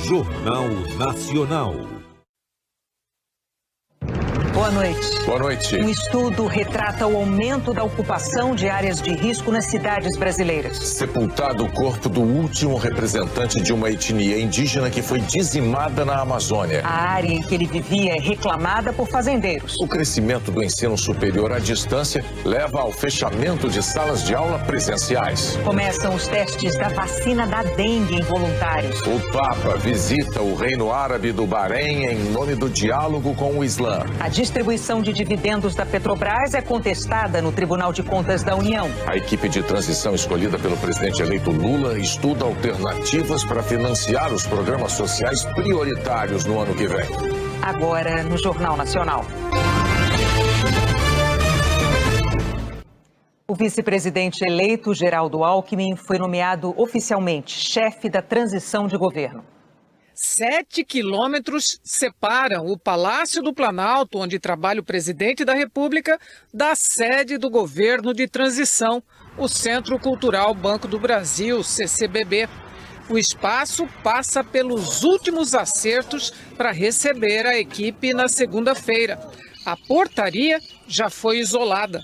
Jornal Nacional. Boa noite. Boa noite. Um estudo retrata o aumento da ocupação de áreas de risco nas cidades brasileiras. Sepultado o corpo do último representante de uma etnia indígena que foi dizimada na Amazônia. A área em que ele vivia é reclamada por fazendeiros. O crescimento do ensino superior à distância leva ao fechamento de salas de aula presenciais. Começam os testes da vacina da dengue em voluntários. O Papa visita o Reino Árabe do Bahrein em nome do diálogo com o Islã. A distribuição de dividendos da Petrobras é contestada no Tribunal de Contas da União. A equipe de transição escolhida pelo presidente eleito Lula estuda alternativas para financiar os programas sociais prioritários no ano que vem. Agora no Jornal Nacional. O vice-presidente eleito, Geraldo Alckmin, foi nomeado oficialmente chefe da transição de governo. 7 quilômetros separam o Palácio do Planalto, onde trabalha o presidente da República, da sede do governo de transição, o Centro Cultural Banco do Brasil, CCBB. O espaço passa pelos últimos acertos para receber a equipe na segunda-feira. A portaria já foi isolada.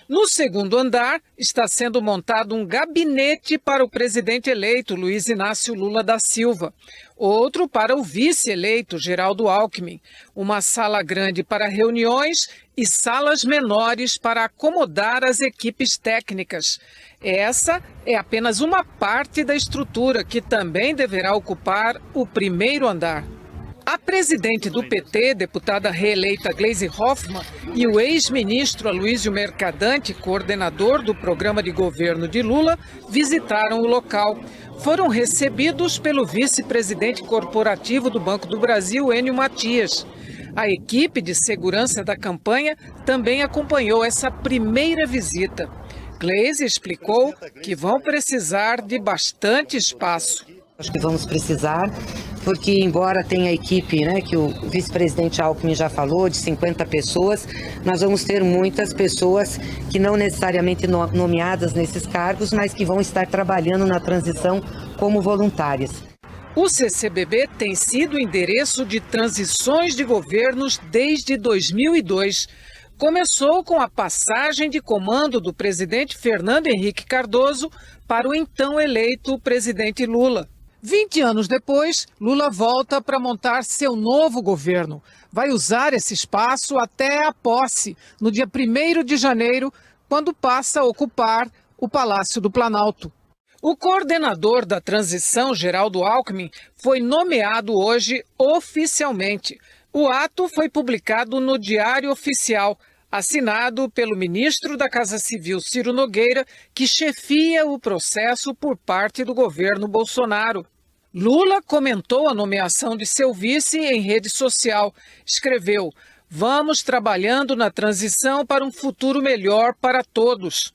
No segundo andar, está sendo montado um gabinete para o presidente eleito, Luiz Inácio Lula da Silva. Outro para o vice-eleito, Geraldo Alckmin. Uma sala grande para reuniões e salas menores para acomodar as equipes técnicas. Essa é apenas uma parte da estrutura que também deverá ocupar o primeiro andar. A presidente do PT, deputada reeleita Gleisi Hoffmann, e o ex-ministro Aloysio Mercadante, coordenador do programa de governo de Lula, visitaram o local. Foram recebidos pelo vice-presidente corporativo do Banco do Brasil, Enio Matias. A equipe de segurança da campanha também acompanhou essa primeira visita. Gleisi explicou que vão precisar de bastante espaço. Acho que vamos precisar, porque embora tenha a equipe, que o vice-presidente Alckmin já falou, de 50 pessoas, nós vamos ter muitas pessoas que não necessariamente nomeadas nesses cargos, mas que vão estar trabalhando na transição como voluntárias. O CCBB tem sido endereço de transições de governos desde 2002. Começou com a passagem de comando do presidente Fernando Henrique Cardoso para o então eleito presidente Lula. 20 anos depois, Lula volta para montar seu novo governo. Vai usar esse espaço até a posse, no dia 1º de janeiro, quando passa a ocupar o Palácio do Planalto. O coordenador da transição, Geraldo Alckmin, foi nomeado hoje oficialmente. O ato foi publicado no Diário Oficial, assinado pelo ministro da Casa Civil, Ciro Nogueira, que chefia o processo por parte do governo Bolsonaro. Lula comentou a nomeação de seu vice em rede social. Escreveu: "Vamos trabalhando na transição para um futuro melhor para todos."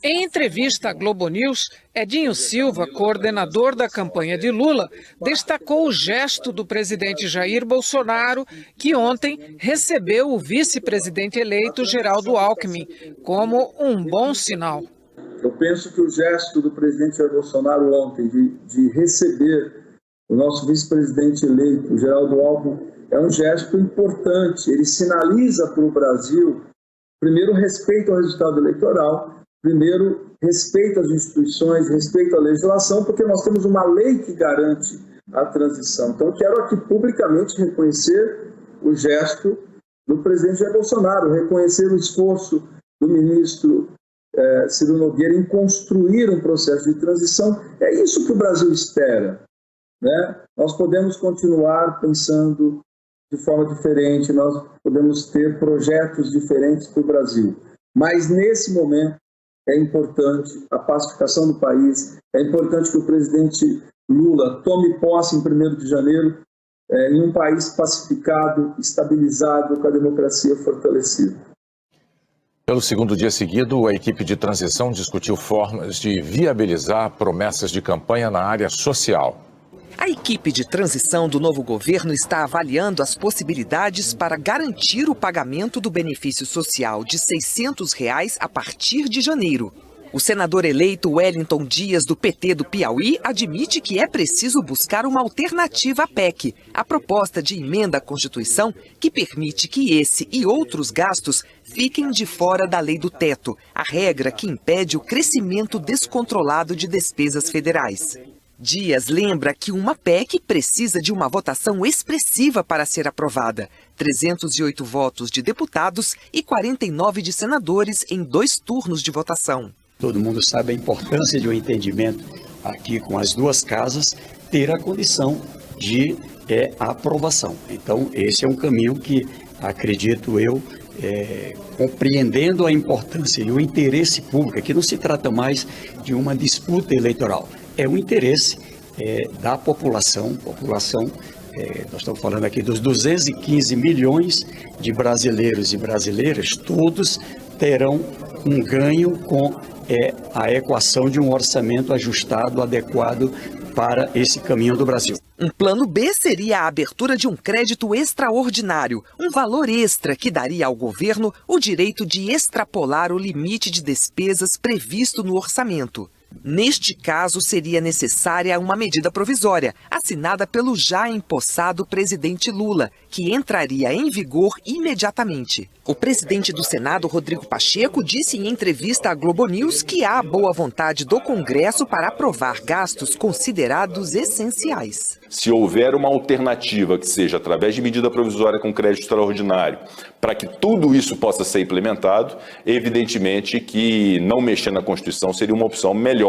Em entrevista à Globo News, Edinho Silva, coordenador da campanha de Lula, destacou o gesto do presidente Jair Bolsonaro, que ontem recebeu o vice-presidente eleito Geraldo Alckmin, como um bom sinal. Eu penso que o gesto do presidente Jair Bolsonaro ontem de receber o nosso vice-presidente eleito, Geraldo Alckmin, é um gesto importante. Ele sinaliza para o Brasil, primeiro, respeito ao resultado eleitoral, primeiro, respeito às instituições, respeito à legislação, porque nós temos uma lei que garante a transição. Então, quero aqui publicamente reconhecer o gesto do presidente Jair Bolsonaro, reconhecer o esforço do ministro Ciro Nogueira em construir um processo de transição. É isso que o Brasil espera, Nós podemos continuar pensando de forma diferente, nós podemos ter projetos diferentes para o Brasil, mas nesse momento é importante a pacificação do país, é importante que o presidente Lula tome posse em 1º de janeiro em um país pacificado, estabilizado, com a democracia fortalecida. Pelo segundo dia seguido, a equipe de transição discutiu formas de viabilizar promessas de campanha na área social. A equipe de transição do novo governo está avaliando as possibilidades para garantir o pagamento do benefício social de R$ 600 a partir de janeiro. O senador eleito Wellington Dias, do PT do Piauí, admite que é preciso buscar uma alternativa à PEC, a proposta de emenda à Constituição que permite que esse e outros gastos fiquem de fora da lei do teto, a regra que impede o crescimento descontrolado de despesas federais. Dias lembra que uma PEC precisa de uma votação expressiva para ser aprovada. 308 votos de deputados e 49 de senadores em 2 turnos de votação. Todo mundo sabe a importância de um entendimento aqui com as 2 casas ter a condição de aprovação. Então, esse é um caminho que, acredito eu, compreendendo a importância e o interesse público, aqui não se trata mais de uma disputa eleitoral. É o interesse da população, nós estamos falando aqui dos 215 milhões de brasileiros e brasileiras, todos terão um ganho com a equação de um orçamento ajustado, adequado para esse caminho do Brasil. Um plano B seria a abertura de um crédito extraordinário, um valor extra que daria ao governo o direito de extrapolar o limite de despesas previsto no orçamento. Neste caso, seria necessária uma medida provisória, assinada pelo já empossado presidente Lula, que entraria em vigor imediatamente. O presidente do Senado, Rodrigo Pacheco, disse em entrevista à Globo News que há boa vontade do Congresso para aprovar gastos considerados essenciais. Se houver uma alternativa que seja através de medida provisória com crédito extraordinário, para que tudo isso possa ser implementado, evidentemente que não mexer na Constituição seria uma opção melhor.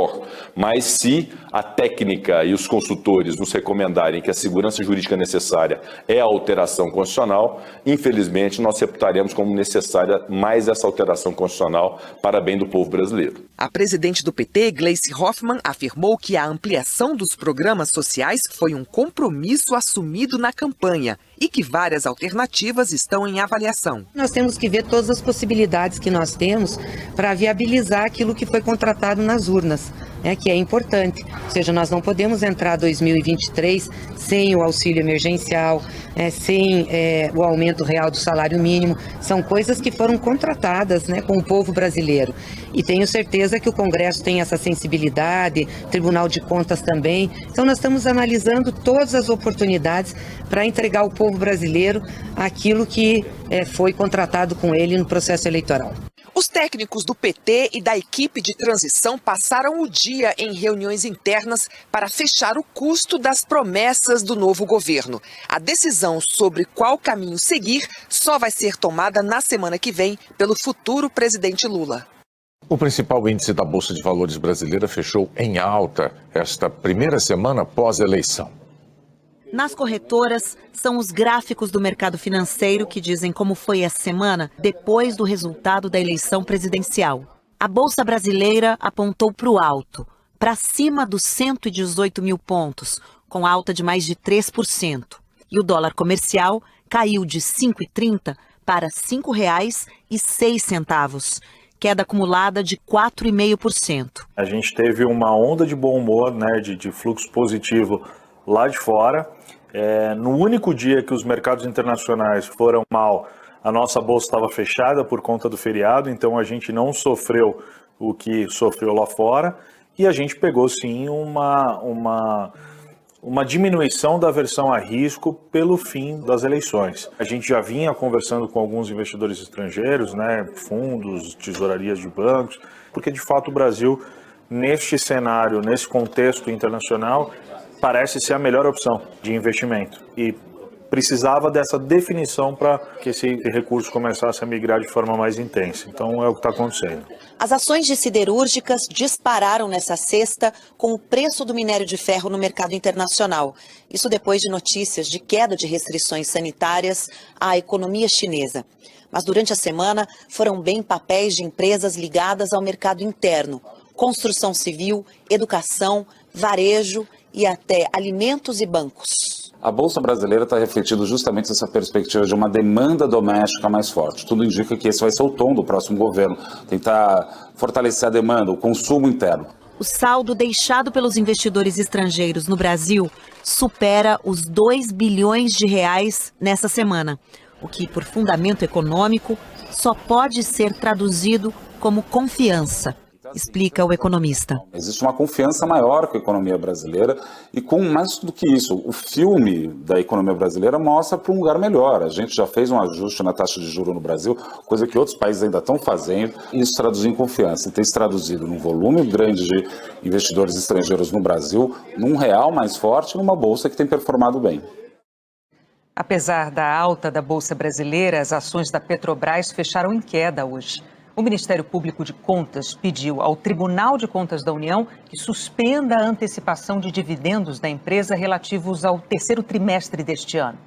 Mas se a técnica e os consultores nos recomendarem que a segurança jurídica necessária é a alteração constitucional, infelizmente nós reputaremos como necessária mais essa alteração constitucional para bem do povo brasileiro. A presidente do PT, Gleice Hoffmann, afirmou que a ampliação dos programas sociais foi um compromisso assumido na campanha e que várias alternativas estão em avaliação. Nós temos que ver todas as possibilidades que nós temos para viabilizar aquilo que foi contratado nas urnas, que é importante. Ou seja, nós não podemos entrar 2023 sem o auxílio emergencial, sem o aumento real do salário mínimo. São coisas que foram contratadas com o povo brasileiro. E tenho certeza que o Congresso tem essa sensibilidade, Tribunal de Contas também. Então nós estamos analisando todas as oportunidades para entregar ao povo brasileiro aquilo que foi contratado com ele no processo eleitoral. Os técnicos do PT e da equipe de transição passaram o dia em reuniões internas para fechar o custo das promessas do novo governo. A decisão sobre qual caminho seguir só vai ser tomada na semana que vem pelo futuro presidente Lula. O principal índice da Bolsa de Valores brasileira fechou em alta esta primeira semana pós-eleição. Nas corretoras, são os gráficos do mercado financeiro que dizem como foi essa semana depois do resultado da eleição presidencial. A Bolsa Brasileira apontou para o alto, para cima dos 118 mil pontos, com alta de mais de 3%. E o dólar comercial caiu de R$ 5,30 para R$ 5,06, queda acumulada de 4,5%. A gente teve uma onda de bom humor, de fluxo positivo lá de fora. No único dia que os mercados internacionais foram mal, a nossa bolsa estava fechada por conta do feriado, então a gente não sofreu o que sofreu lá fora e a gente pegou sim uma diminuição da aversão a risco pelo fim das eleições. A gente já vinha conversando com alguns investidores estrangeiros, fundos, tesourarias de bancos, porque de fato o Brasil, neste cenário, nesse contexto internacional, parece ser a melhor opção de investimento e precisava dessa definição para que esse recurso começasse a migrar de forma mais intensa. Então é o que está acontecendo. As ações de siderúrgicas dispararam nessa sexta com o preço do minério de ferro no mercado internacional. Isso depois de notícias de queda de restrições sanitárias à economia chinesa. Mas durante a semana foram bem papéis de empresas ligadas ao mercado interno, construção civil, educação, varejo e até alimentos e bancos. A Bolsa Brasileira está refletindo justamente essa perspectiva de uma demanda doméstica mais forte. Tudo indica que esse vai ser o tom do próximo governo, tentar fortalecer a demanda, o consumo interno. O saldo deixado pelos investidores estrangeiros no Brasil supera os 2 bilhões de reais nessa semana, o que, por fundamento econômico, só pode ser traduzido como confiança. explica o economista. Existe uma confiança maior com a economia brasileira e com mais do que isso, o filme da economia brasileira mostra para um lugar melhor. A gente já fez um ajuste na taxa de juros no Brasil, coisa que outros países ainda estão fazendo, e isso traduz em confiança. E tem se traduzido num volume grande de investidores estrangeiros no Brasil, num real mais forte, numa bolsa que tem performado bem. Apesar da alta da Bolsa Brasileira, as ações da Petrobras fecharam em queda hoje. O Ministério Público de Contas pediu ao Tribunal de Contas da União que suspenda a antecipação de dividendos da empresa relativos ao terceiro trimestre deste ano.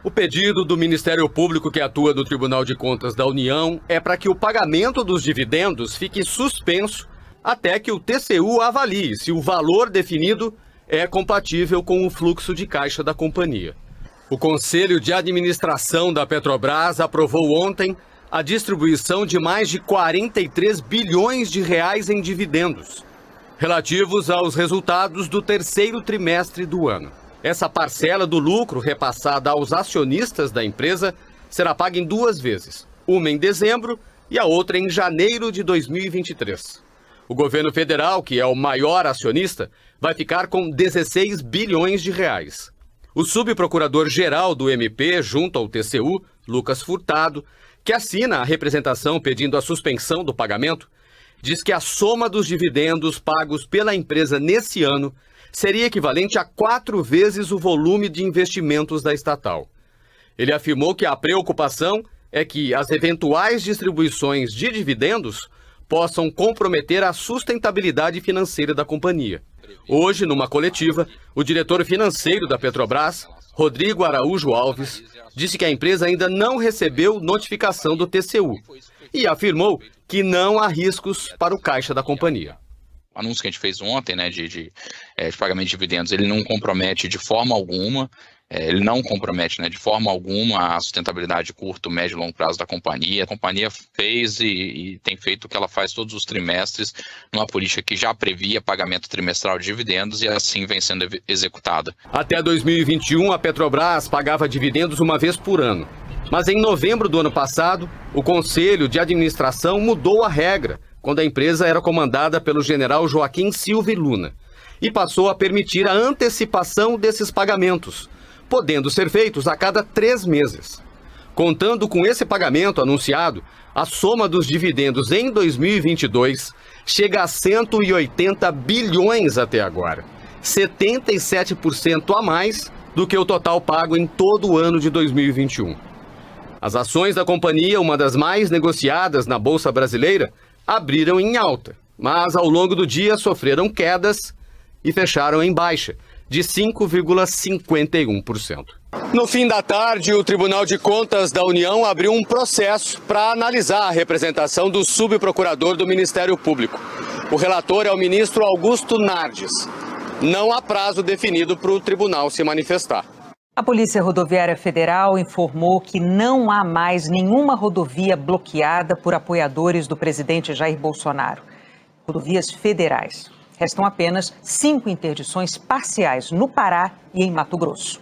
O pedido do Ministério Público que atua no Tribunal de Contas da União é para que o pagamento dos dividendos fique suspenso até que o TCU avalie se o valor definido é compatível com o fluxo de caixa da companhia. O Conselho de Administração da Petrobras aprovou ontem a distribuição de mais de 43 bilhões de reais em dividendos, relativos aos resultados do terceiro trimestre do ano. Essa parcela do lucro repassada aos acionistas da empresa será paga em 2 vezes, uma em dezembro e a outra em janeiro de 2023. O governo federal, que é o maior acionista, vai ficar com 16 bilhões de reais. O subprocurador-geral do MP, junto ao TCU, Lucas Furtado, que assina a representação pedindo a suspensão do pagamento, diz que a soma dos dividendos pagos pela empresa nesse ano seria equivalente a 4 vezes o volume de investimentos da estatal. Ele afirmou que a preocupação é que as eventuais distribuições de dividendos possam comprometer a sustentabilidade financeira da companhia. Hoje, numa coletiva, o diretor financeiro da Petrobras, Rodrigo Araújo Alves, disse que a empresa ainda não recebeu notificação do TCU e afirmou que não há riscos para o caixa da companhia. O anúncio que a gente fez ontem, né, de pagamento de dividendos, ele não compromete de forma alguma, de forma alguma a sustentabilidade de curto, médio e longo prazo da companhia. A companhia fez e tem feito o que ela faz todos os trimestres, numa política que já previa pagamento trimestral de dividendos e assim vem sendo executada. Até 2021, a Petrobras pagava dividendos uma vez por ano. Mas em novembro do ano passado, o Conselho de Administração mudou a regra, quando a empresa era comandada pelo general Joaquim Silva e Luna, e passou a permitir a antecipação desses pagamentos, podendo ser feitos a cada 3 meses. Contando com esse pagamento anunciado, a soma dos dividendos em 2022 chega a 180 bilhões até agora, 77% a mais do que o total pago em todo o ano de 2021. As ações da companhia, uma das mais negociadas na Bolsa Brasileira, abriram em alta, mas ao longo do dia sofreram quedas e fecharam em baixa, de 5,51%. No fim da tarde, o Tribunal de Contas da União abriu um processo para analisar a representação do subprocurador do Ministério Público. O relator é o ministro Augusto Nardes. Não há prazo definido para o tribunal se manifestar. A Polícia Rodoviária Federal informou que não há mais nenhuma rodovia bloqueada por apoiadores do presidente Jair Bolsonaro. Rodovias federais. Restam apenas 5 interdições parciais no Pará e em Mato Grosso.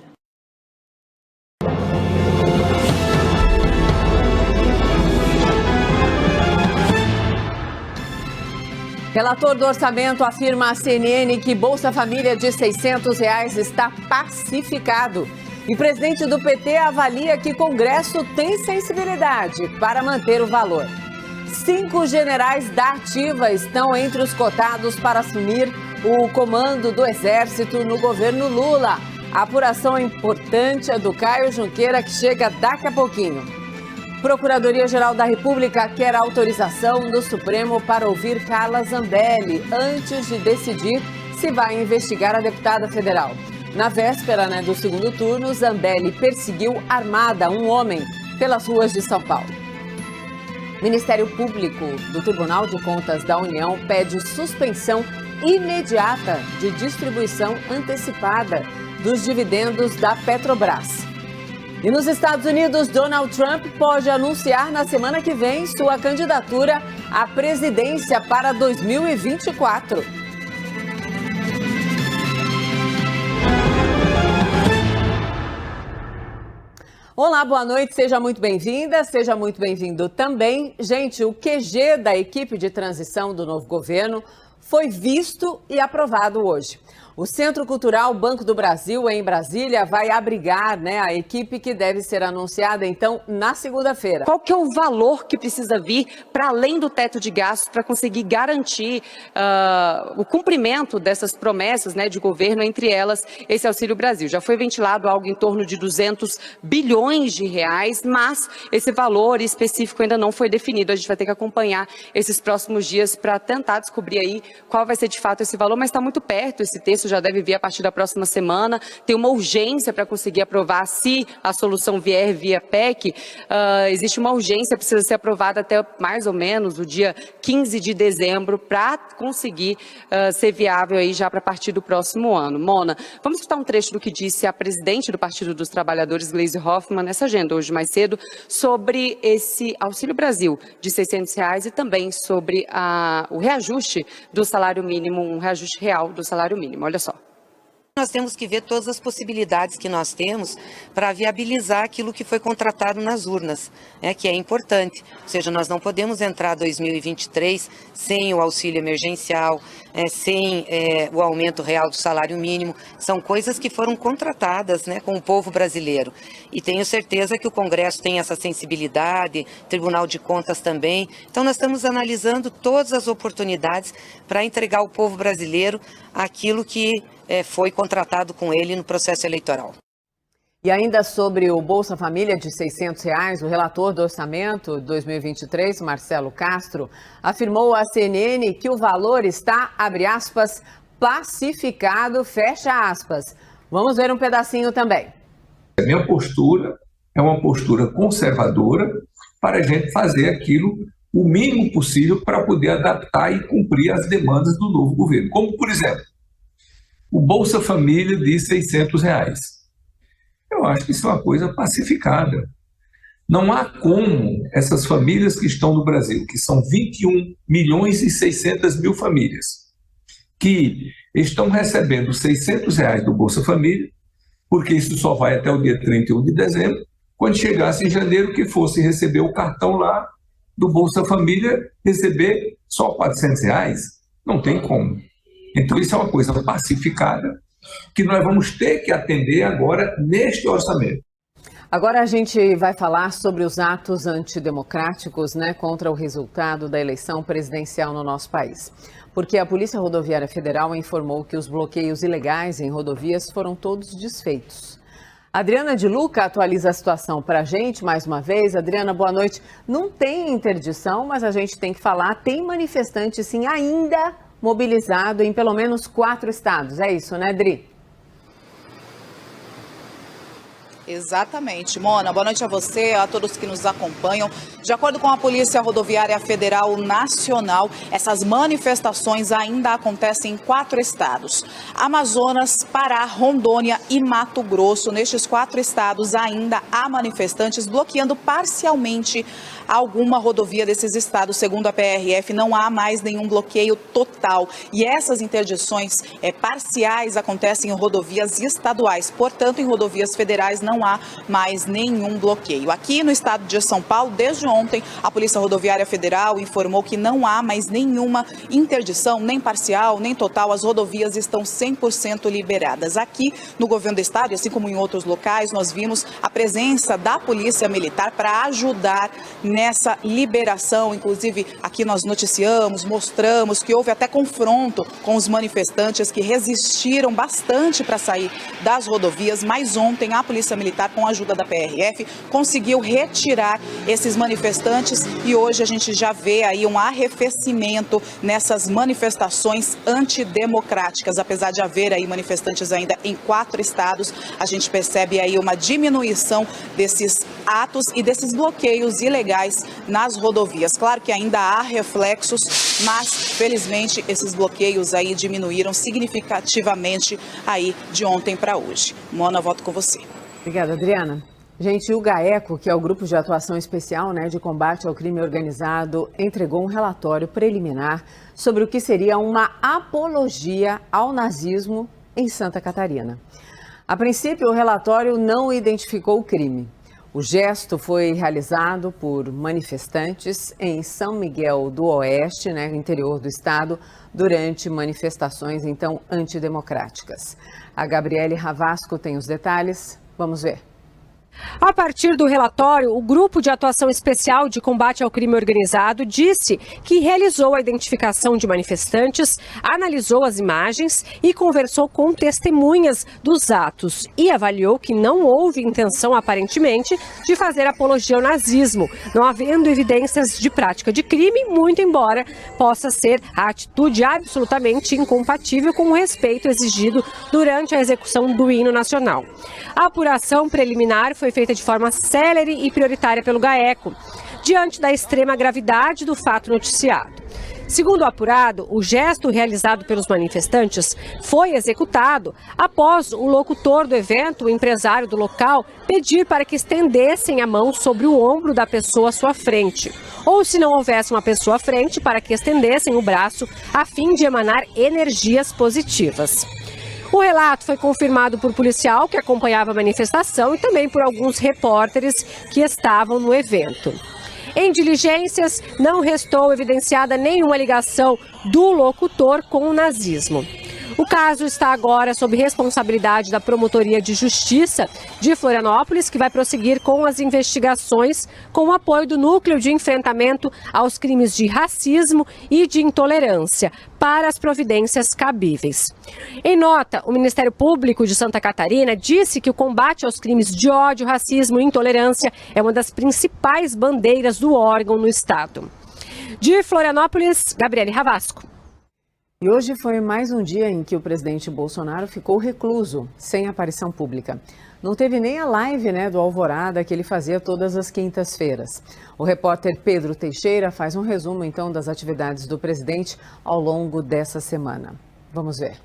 Relator do orçamento afirma à CNN que Bolsa Família de R$ 600 está pacificado. E presidente do PT avalia que Congresso tem sensibilidade para manter o valor. 5 generais da ativa estão entre os cotados para assumir o comando do Exército no governo Lula. A apuração importante é do Caio Junqueira, que chega daqui a pouquinho. Procuradoria-Geral da República quer autorização do Supremo para ouvir Carla Zambelli antes de decidir se vai investigar a deputada federal. Na véspera do segundo turno, Zambelli perseguiu armada um homem pelas ruas de São Paulo. Ministério Público do Tribunal de Contas da União pede suspensão imediata de distribuição antecipada dos dividendos da Petrobras. E nos Estados Unidos, Donald Trump pode anunciar na semana que vem sua candidatura à presidência para 2024. Olá, boa noite, seja muito bem-vinda, seja muito bem-vindo também. Gente, o QG da equipe de transição do novo governo foi visto e aprovado hoje. O Centro Cultural Banco do Brasil, em Brasília, vai abrigar, a equipe que deve ser anunciada, então, na segunda-feira. Qual que é o valor que precisa vir para além do teto de gastos para conseguir garantir o cumprimento dessas promessas de governo, entre elas esse Auxílio Brasil? Já foi ventilado algo em torno de 200 bilhões de reais, mas esse valor específico ainda não foi definido. A gente vai ter que acompanhar esses próximos dias para tentar descobrir aí qual vai ser de fato esse valor, mas está muito perto esse texto. Já deve vir a partir da próxima semana. Tem uma urgência para conseguir aprovar, se a solução vier via PEC. Existe uma urgência, precisa ser aprovada até mais ou menos o dia 15 de dezembro para conseguir ser viável aí já para partir do próximo ano. Mona, vamos escutar um trecho do que disse a presidente do Partido dos Trabalhadores, Gleisi Hoffmann, nessa agenda hoje mais cedo, sobre esse Auxílio Brasil de R$600 e também sobre o reajuste do salário mínimo, um reajuste real do salário mínimo. Olha só. Nós temos que ver todas as possibilidades que nós temos para viabilizar aquilo que foi contratado nas urnas, que é importante. Ou seja, nós não podemos entrar 2023 sem o auxílio emergencial, sem o aumento real do salário mínimo. São coisas que foram contratadas com o povo brasileiro. E tenho certeza que o Congresso tem essa sensibilidade, Tribunal de Contas também. Então nós estamos analisando todas as oportunidades para entregar ao povo brasileiro aquilo que foi contratado com ele no processo eleitoral. E ainda sobre o Bolsa Família de R$600, o relator do orçamento 2023, Marcelo Castro, afirmou à CNN que o valor está, abre aspas, pacificado, fecha aspas. Vamos ver um pedacinho também. A minha postura é uma postura conservadora para a gente fazer aquilo o mínimo possível para poder adaptar e cumprir as demandas do novo governo. Como, por exemplo, o Bolsa Família de R$600. Eu acho que isso é uma coisa pacificada. Não há como essas famílias que estão no Brasil, que são 21.600.000 famílias, que estão recebendo R$600 do Bolsa Família, porque isso só vai até o dia 31 de dezembro, quando chegasse em janeiro, que fosse receber o cartão lá do Bolsa Família, receber só R$400. Não tem como. Então, isso é uma coisa pacificada que nós vamos ter que atender agora neste orçamento. Agora a gente vai falar sobre os atos antidemocráticos contra o resultado da eleição presidencial no nosso país. Porque a Polícia Rodoviária Federal informou que os bloqueios ilegais em rodovias foram todos desfeitos. Adriana de Luca atualiza a situação para a gente mais uma vez. Adriana, boa noite. Não tem interdição, mas a gente tem que falar, tem manifestante sim ainda mobilizado em pelo menos 4 estados. É isso, né, Dri? Exatamente. Mona, boa noite a você, a todos que nos acompanham. De acordo com a Polícia Rodoviária Federal Nacional, essas manifestações ainda acontecem em 4 estados: Amazonas, Pará, Rondônia e Mato Grosso. Nestes 4 estados ainda há manifestantes bloqueando parcialmente alguma rodovia desses estados. Segundo a PRF, não há mais nenhum bloqueio total. E essas interdições parciais acontecem em rodovias estaduais. Portanto, em rodovias federais não há mais nenhum bloqueio. Aqui no estado de São Paulo, desde ontem, a Polícia Rodoviária Federal informou que não há mais nenhuma interdição, nem parcial, nem total. As rodovias estão 100% liberadas. Aqui no governo do estado, assim como em outros locais, nós vimos a presença da Polícia Militar para ajudar nessa liberação. Inclusive, aqui nós noticiamos, mostramos que houve até confronto com os manifestantes que resistiram bastante para sair das rodovias, mas ontem a Polícia Militar, com a ajuda da PRF, conseguiu retirar esses manifestantes e hoje a gente já vê aí um arrefecimento nessas manifestações antidemocráticas. Apesar de haver aí manifestantes ainda em 4 estados, a gente percebe aí uma diminuição desses atos e desses bloqueios ilegais nas rodovias. Claro que ainda há reflexos, mas felizmente esses bloqueios aí diminuíram significativamente aí de ontem para hoje. Mona, volto com você. Obrigada, Adriana. Gente, o GAECO, que é o Grupo de Atuação Especial de Combate ao Crime Organizado, entregou um relatório preliminar sobre o que seria uma apologia ao nazismo em Santa Catarina. A princípio, o relatório não identificou o crime. O gesto foi realizado por manifestantes em São Miguel do Oeste, interior do estado, durante manifestações, então, antidemocráticas. A Gabriele Ravasco tem os detalhes. Vamos ver. A partir do relatório, o Grupo de Atuação Especial de Combate ao Crime Organizado disse que realizou a identificação de manifestantes, analisou as imagens e conversou com testemunhas dos atos e avaliou que não houve intenção, aparentemente, de fazer apologia ao nazismo, não havendo evidências de prática de crime, muito embora possa ser a atitude absolutamente incompatível com o respeito exigido durante a execução do hino nacional. A apuração preliminar foi feita de forma célere e prioritária pelo GAECO, diante da extrema gravidade do fato noticiado. Segundo o apurado, o gesto realizado pelos manifestantes foi executado após o locutor do evento, o empresário do local, pedir para que estendessem a mão sobre o ombro da pessoa à sua frente. Ou, se não houvesse uma pessoa à frente, para que estendessem o braço a fim de emanar energias positivas. O relato foi confirmado por policial que acompanhava a manifestação e também por alguns repórteres que estavam no evento. Em diligências, não restou evidenciada nenhuma ligação do locutor com o nazismo. O caso está agora sob responsabilidade da Promotoria de Justiça de Florianópolis, que vai prosseguir com as investigações com o apoio do Núcleo de Enfrentamento aos Crimes de Racismo e de Intolerância, para as providências cabíveis. Em nota, o Ministério Público de Santa Catarina disse que o combate aos crimes de ódio, racismo e intolerância é uma das principais bandeiras do órgão no estado. De Florianópolis, Gabriele Ravasco. E hoje foi mais um dia em que o presidente Bolsonaro ficou recluso, sem aparição pública. Não teve nem a live do Alvorada que ele fazia todas as quintas-feiras. O repórter Pedro Teixeira faz um resumo, então, das atividades do presidente ao longo dessa semana. Vamos ver.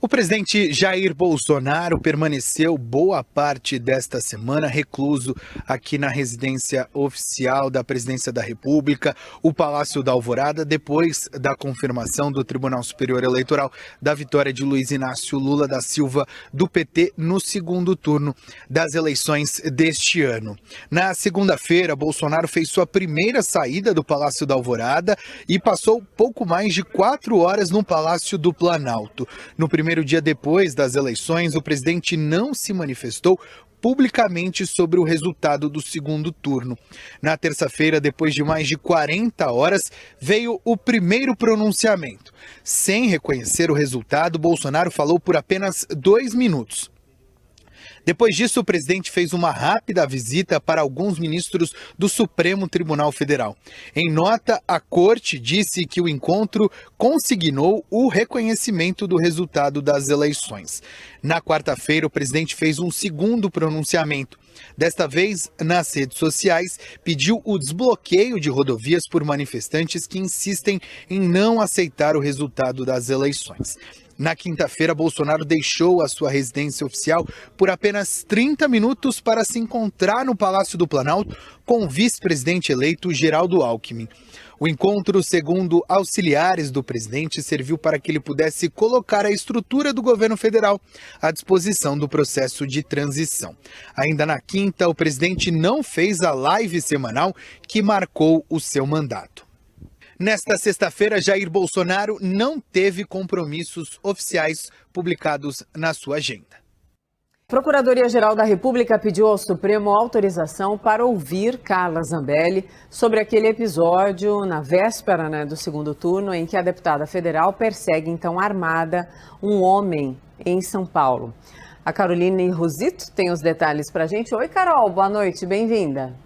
O presidente Jair Bolsonaro permaneceu boa parte desta semana recluso aqui na residência oficial da Presidência da República, o Palácio da Alvorada, depois da confirmação do Tribunal Superior Eleitoral da vitória de Luiz Inácio Lula da Silva do PT no segundo turno das eleições deste ano. Na segunda-feira, Bolsonaro fez sua primeira saída do Palácio da Alvorada e passou pouco mais de 4 horas no Palácio do Planalto. No primeiro dia depois das eleições, o presidente não se manifestou publicamente sobre o resultado do segundo turno. Na terça-feira, depois de mais de 40 horas, veio o primeiro pronunciamento. Sem reconhecer o resultado, Bolsonaro falou por apenas 2 minutos. Depois disso, o presidente fez uma rápida visita para alguns ministros do Supremo Tribunal Federal. Em nota, a corte disse que o encontro consignou o reconhecimento do resultado das eleições. Na quarta-feira, o presidente fez um segundo pronunciamento. Desta vez, nas redes sociais, pediu o desbloqueio de rodovias por manifestantes que insistem em não aceitar o resultado das eleições. Na quinta-feira, Bolsonaro deixou a sua residência oficial por apenas 30 minutos para se encontrar no Palácio do Planalto com o vice-presidente eleito Geraldo Alckmin. O encontro, segundo auxiliares do presidente, serviu para que ele pudesse colocar a estrutura do governo federal à disposição do processo de transição. Ainda na quinta, o presidente não fez a live semanal que marcou o seu mandato. Nesta sexta-feira, Jair Bolsonaro não teve compromissos oficiais publicados na sua agenda. A Procuradoria-Geral da República pediu ao Supremo autorização para ouvir Carla Zambelli sobre aquele episódio na véspera do segundo turno em que a deputada federal persegue, então, armada, um homem em São Paulo. A Caroline Rosito tem os detalhes para a gente. Oi, Carol, boa noite, bem-vinda.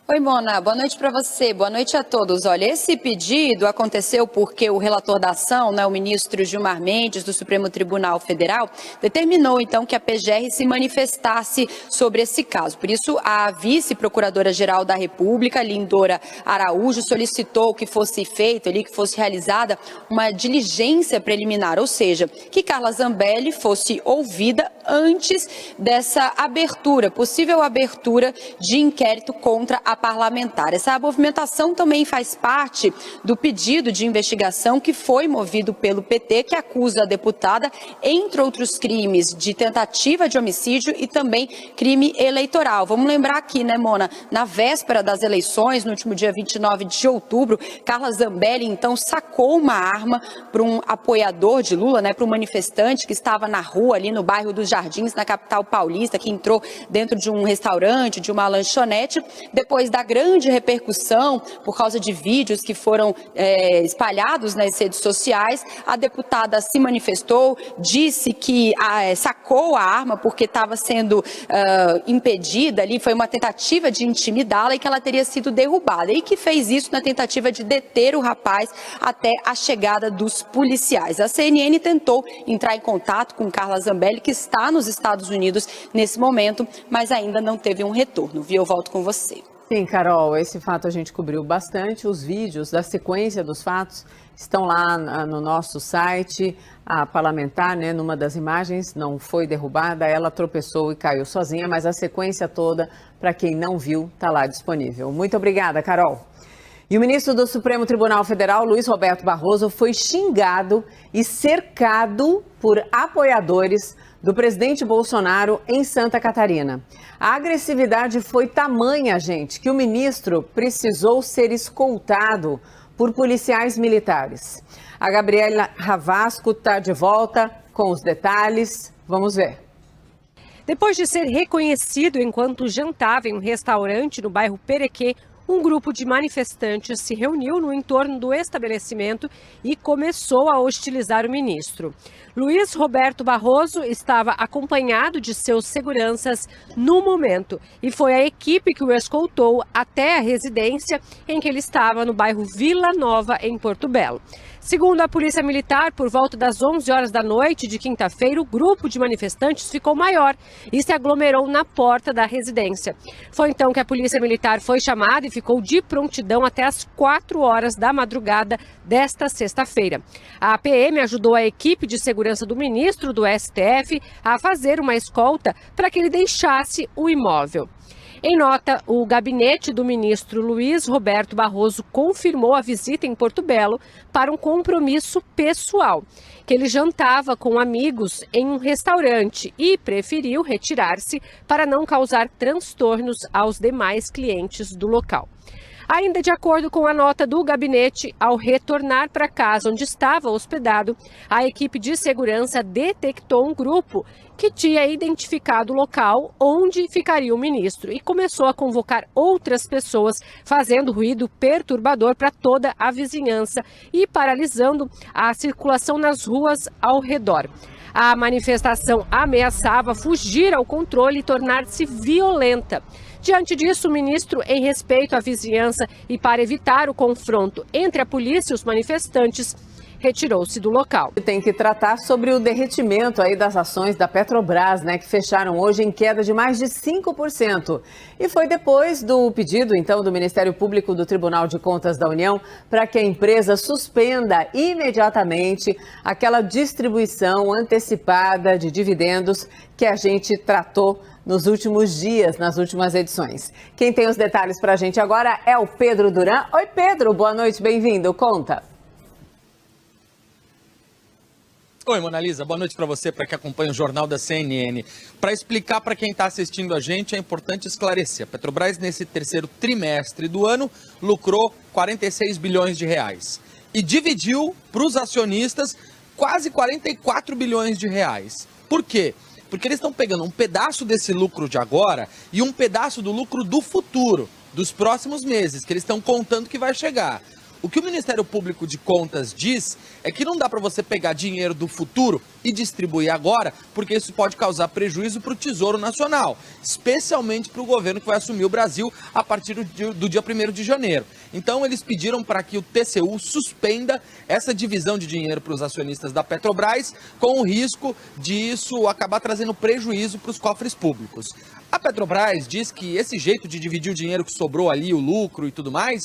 Oi, Mona, boa noite para você, boa noite a todos. Olha, esse pedido aconteceu porque o relator da ação, o ministro Gilmar Mendes, do Supremo Tribunal Federal, determinou então que a PGR se manifestasse sobre esse caso. Por isso, a vice-procuradora-geral da República, Lindora Araújo, solicitou que fosse feita ali, que fosse realizada uma diligência preliminar, ou seja, que Carla Zambelli fosse ouvida antes dessa abertura, possível abertura de inquérito contra a a parlamentar. Essa movimentação também faz parte do pedido de investigação que foi movido pelo PT, que acusa a deputada, entre outros crimes, de tentativa de homicídio e também crime eleitoral. Vamos lembrar aqui, né, Mona? Na véspera das eleições, no último dia 29 de outubro, Carla Zambelli, então, sacou uma arma para um apoiador de Lula, né, para um manifestante que estava na rua, ali no bairro dos Jardins, na capital paulista, que entrou dentro de um restaurante, de uma lanchonete. Depois da grande repercussão, por causa de vídeos que foram espalhados nas redes sociais, a deputada se manifestou, disse que sacou a arma porque estava sendo impedida ali, foi uma tentativa de intimidá-la e que ela teria sido derrubada, e que fez isso na tentativa de deter o rapaz até a chegada dos policiais. A CNN tentou entrar em contato com Carla Zambelli, que está nos Estados Unidos nesse momento, mas ainda não teve um retorno. Vi, eu volto com você. Sim, Carol, esse fato a gente cobriu bastante. Os vídeos da sequência dos fatos estão lá no nosso site. A parlamentar, né, numa das imagens, não foi derrubada, ela tropeçou e caiu sozinha, mas a sequência toda, para quem não viu, está lá disponível. Muito obrigada, Carol. E o ministro do Supremo Tribunal Federal, Luiz Roberto Barroso, foi xingado e cercado por apoiadores do presidente Bolsonaro em Santa Catarina. A agressividade foi tamanha, gente, que o ministro precisou ser escoltado por policiais militares. A Gabriela Ravasco está de volta com os detalhes. Vamos ver. Depois de ser reconhecido enquanto jantava em um restaurante no bairro Perequê, um grupo de manifestantes se reuniu no entorno do estabelecimento e começou a hostilizar o ministro. Luiz Roberto Barroso estava acompanhado de seus seguranças no momento e foi a equipe que o escoltou até a residência em que ele estava no bairro Vila Nova, em Porto Belo. Segundo a Polícia Militar, por volta das 11 horas da noite de quinta-feira, o grupo de manifestantes ficou maior e se aglomerou na porta da residência. Foi então que a Polícia Militar foi chamada e ficou de prontidão até as 4 horas da madrugada desta sexta-feira. A PM ajudou a equipe de segurança do ministro do STF a fazer uma escolta para que ele deixasse o imóvel. Em nota, o gabinete do ministro Luiz Roberto Barroso confirmou a visita em Porto Belo para um compromisso pessoal, que ele jantava com amigos em um restaurante e preferiu retirar-se para não causar transtornos aos demais clientes do local. Ainda de acordo com a nota do gabinete, ao retornar para a casa onde estava hospedado, a equipe de segurança detectou um grupo que tinha identificado o local onde ficaria o ministro e começou a convocar outras pessoas, fazendo ruído perturbador para toda a vizinhança e paralisando a circulação nas ruas ao redor. A manifestação ameaçava fugir ao controle e tornar-se violenta. Diante disso, o ministro, em respeito à vizinhança e para evitar o confronto entre a polícia e os manifestantes, retirou-se do local. Tem que tratar sobre o derretimento aí das ações da Petrobras, né, que fecharam hoje em queda de mais de 5%. E foi depois do pedido, então, do Ministério Público do Tribunal de Contas da União para que a empresa suspenda imediatamente aquela distribuição antecipada de dividendos que a gente tratou nos últimos dias, nas últimas edições. Quem tem os detalhes para a gente agora é o Pedro Duran. Oi, Pedro, boa noite, bem-vindo. Conta. Oi, Mona Lisa, boa noite para você, para que acompanha o Jornal da CNN. Para explicar para quem está assistindo a gente, é importante esclarecer. A Petrobras, nesse terceiro trimestre do ano, lucrou 46 bilhões de reais e dividiu para os acionistas quase 44 bilhões de reais. Por quê? Porque eles estão pegando um pedaço desse lucro de agora e um pedaço do lucro do futuro, dos próximos meses, que eles estão contando que vai chegar. O que o Ministério Público de Contas diz é que não dá para você pegar dinheiro do futuro e distribuir agora, porque isso pode causar prejuízo para o Tesouro Nacional, especialmente para o governo que vai assumir o Brasil a partir do dia 1º de janeiro. Então eles pediram para que o TCU suspenda essa divisão de dinheiro para os acionistas da Petrobras, com o risco disso acabar trazendo prejuízo para os cofres públicos. A Petrobras diz que esse jeito de dividir o dinheiro que sobrou ali, o lucro e tudo mais,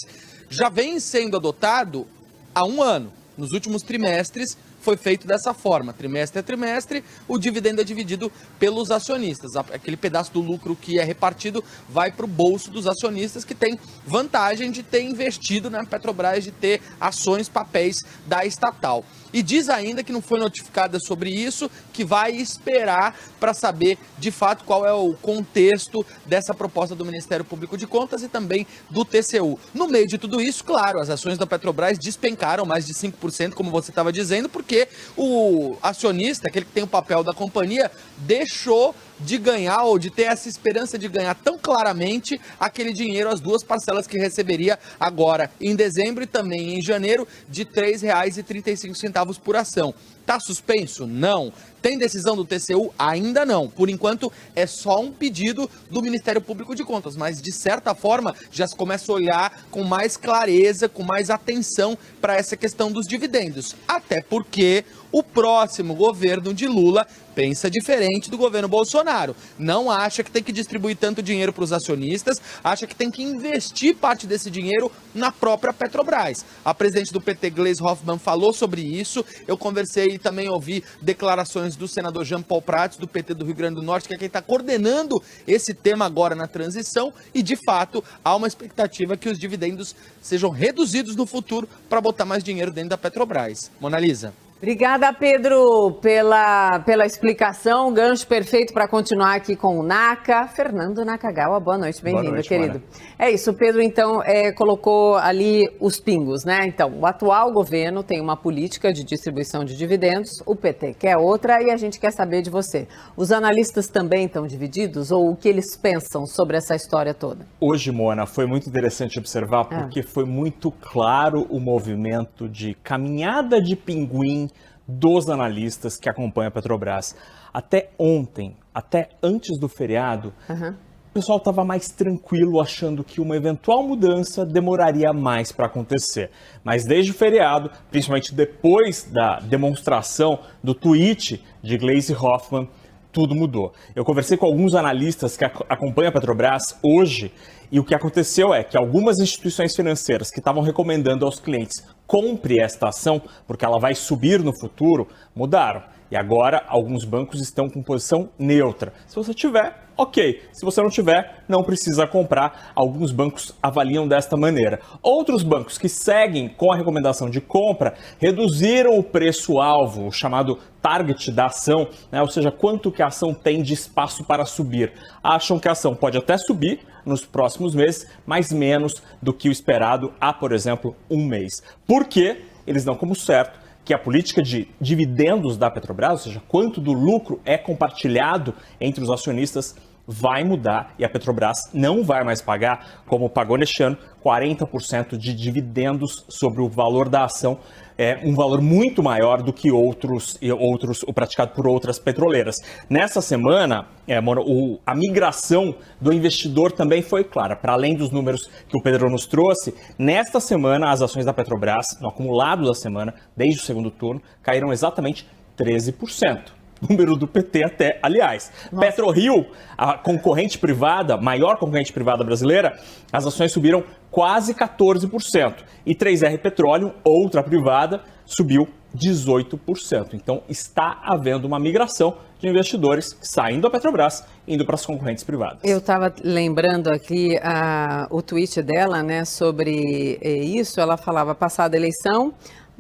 já vem sendo adotado há um ano. Nos últimos trimestres, foi feito dessa forma, trimestre a trimestre, o dividendo é dividido pelos acionistas. Aquele pedaço do lucro que é repartido vai para o bolso dos acionistas, que tem vantagem de ter investido na Petrobras, de ter ações, papéis da estatal. E diz ainda que não foi notificada sobre isso, que vai esperar para saber de fato qual é o contexto dessa proposta do Ministério Público de Contas e também do TCU. No meio de tudo isso, claro, as ações da Petrobras despencaram mais de 5%, como você estava dizendo, porque o acionista, aquele que tem o papel da companhia, deixou de ganhar ou de ter essa esperança de ganhar tão claramente aquele dinheiro, as duas parcelas que receberia agora em dezembro e também em janeiro, de R$ 3,35 por ação. Está suspenso? Não. Tem decisão do TCU? Ainda não. Por enquanto, é só um pedido do Ministério Público de Contas, mas de certa forma já se começa a olhar com mais clareza, com mais atenção para essa questão dos dividendos. Até porque o próximo governo de Lula pensa diferente do governo Bolsonaro. Não acha que tem que distribuir tanto dinheiro para os acionistas, acha que tem que investir parte desse dinheiro na própria Petrobras. A presidente do PT, Gleisi Hoffmann, falou sobre isso. Eu conversei e também ouvi declarações do senador Jean Paul Prats, do PT do Rio Grande do Norte, que é quem está coordenando esse tema agora na transição, e de fato há uma expectativa que os dividendos sejam reduzidos no futuro para botar mais dinheiro dentro da Petrobras. Mona Lisa. Obrigada, Pedro, pela explicação. Gancho perfeito para continuar aqui com o NACA. Fernando Nakagawa, boa noite, bem-vindo, querido. Mara. É isso, o Pedro, então, colocou ali os pingos, né? Então, o atual governo tem uma política de distribuição de dividendos, o PT quer outra, e a gente quer saber de você. Os analistas também estão divididos, ou o que eles pensam sobre essa história toda? Hoje, Mona, foi muito interessante observar, porque foi muito claro o movimento de caminhada de pinguim dos analistas que acompanham a Petrobras. Até ontem, até antes do feriado, o pessoal estava mais tranquilo, achando que uma eventual mudança demoraria mais para acontecer. Mas desde o feriado, principalmente depois da demonstração do tweet de Gleisi Hoffmann, tudo mudou. Eu conversei com alguns analistas que acompanham a Petrobras hoje, e o que aconteceu é que algumas instituições financeiras que estavam recomendando aos clientes compre esta ação, porque ela vai subir no futuro, mudaram. E agora alguns bancos estão com posição neutra. Se você tiver, ok. Se você não tiver, não precisa comprar. Alguns bancos avaliam desta maneira. Outros bancos que seguem com a recomendação de compra reduziram o preço-alvo, o chamado target da ação, né? Ou seja, quanto que a ação tem de espaço para subir. Acham que a ação pode até subir nos próximos meses, mas menos do que o esperado há, por exemplo, um mês. Por quê? Eles dão como certo que a política de dividendos da Petrobras, ou seja, quanto do lucro é compartilhado entre os acionistas, vai mudar e a Petrobras não vai mais pagar, como pagou neste ano, 40% de dividendos sobre o valor da ação, um valor muito maior do que o praticado por outras petroleiras. Nessa semana, a migração do investidor também foi clara. Para além dos números que o Pedro nos trouxe, nesta semana as ações da Petrobras, no acumulado da semana, desde o segundo turno, caíram exatamente 13%. Número do PT até, aliás. Nossa. PetroRio, a concorrente privada, maior concorrente privada brasileira, as ações subiram quase 14%. E 3R Petróleo, outra privada, subiu 18%. Então está havendo uma migração de investidores saindo da Petrobras, indo para as concorrentes privadas. Eu estava lembrando aqui o tweet dela, né, sobre isso. Ela falava, passada a eleição,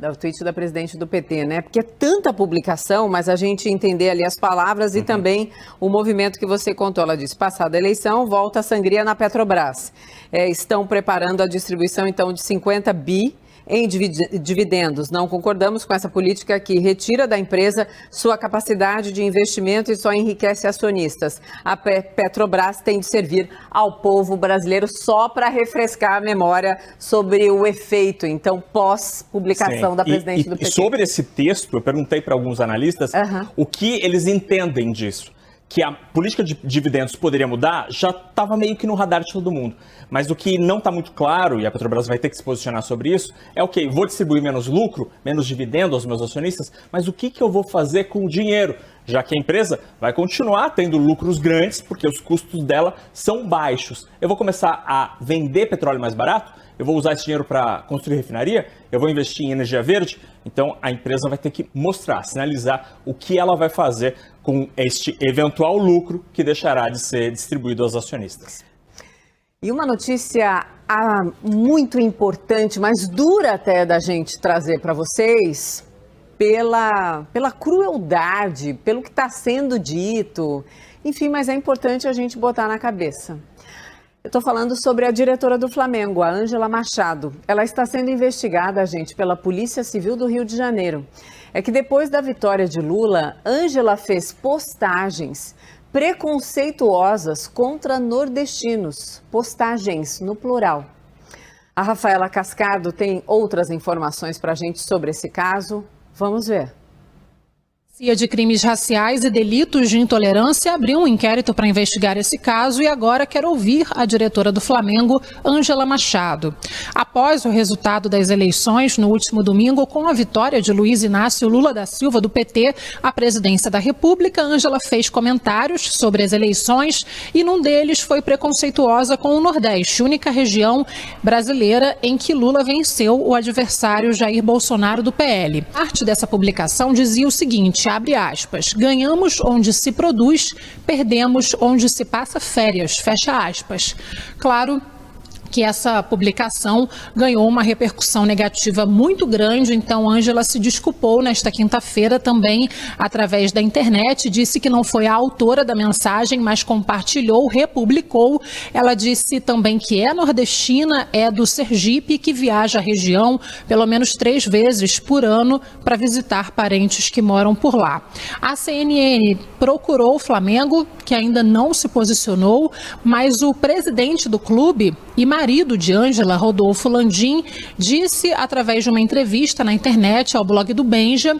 o tweet da presidente do PT, né? Porque é tanta publicação, mas a gente entender ali as palavras e também o movimento que você contou. Ela disse, passada a eleição, volta a sangria na Petrobras. Estão preparando a distribuição, então, de 50 bi em dividendos. Não concordamos com essa política que retira da empresa sua capacidade de investimento e só enriquece acionistas. A Petrobras tem de servir ao povo brasileiro, só para refrescar a memória sobre o efeito, então, pós-publicação da presidente do PT. E sobre esse texto, eu perguntei para alguns analistas o que eles entendem disso. Que a política de dividendos poderia mudar, já estava meio que no radar de todo mundo. Mas o que não está muito claro, e a Petrobras vai ter que se posicionar sobre isso, é ok, vou distribuir menos lucro, menos dividendo aos meus acionistas, mas o que eu vou fazer com o dinheiro? Já que a empresa vai continuar tendo lucros grandes, porque os custos dela são baixos. Eu vou começar a vender petróleo mais barato? eu vou usar esse dinheiro para construir refinaria, eu vou investir em energia verde. Então a empresa vai ter que mostrar, sinalizar o que ela vai fazer com este eventual lucro que deixará de ser distribuído aos acionistas. E uma notícia muito importante, mas dura até da gente trazer para vocês, pela crueldade, pelo que está sendo dito. Enfim, mas é importante a gente botar na cabeça. Eu estou falando sobre a diretora do Flamengo, a Ângela Machado. Ela está sendo investigada, gente, pela Polícia Civil do Rio de Janeiro. É que depois da vitória de Lula, Ângela fez postagens preconceituosas contra nordestinos. Postagens, no plural. A Rafaela Cascardo tem outras informações para a gente sobre esse caso. Vamos ver. De crimes raciais e delitos de intolerância abriu um inquérito para investigar esse caso e agora quer ouvir a diretora do Flamengo, Ângela Machado. Após o resultado das eleições no último domingo, com a vitória de Luiz Inácio Lula da Silva do PT à presidência da República, Ângela fez comentários sobre as eleições e num deles foi preconceituosa com o Nordeste, única região brasileira em que Lula venceu o adversário Jair Bolsonaro do PL. Parte dessa publicação dizia o seguinte, abre aspas, ganhamos onde se produz, perdemos onde se passa férias, fecha aspas. Claro que essa publicação ganhou uma repercussão negativa muito grande, então Ângela se desculpou nesta quinta-feira também através da internet, disse que não foi a autora da mensagem, mas compartilhou, republicou. Ela disse também que é nordestina, é do Sergipe, que viaja à região pelo menos 3 vezes por ano para visitar parentes que moram por lá. A CNN procurou o Flamengo, que ainda não se posicionou, mas o presidente do clube e marido de Ângela, Rodolfo Landim, disse através de uma entrevista na internet ao blog do Benja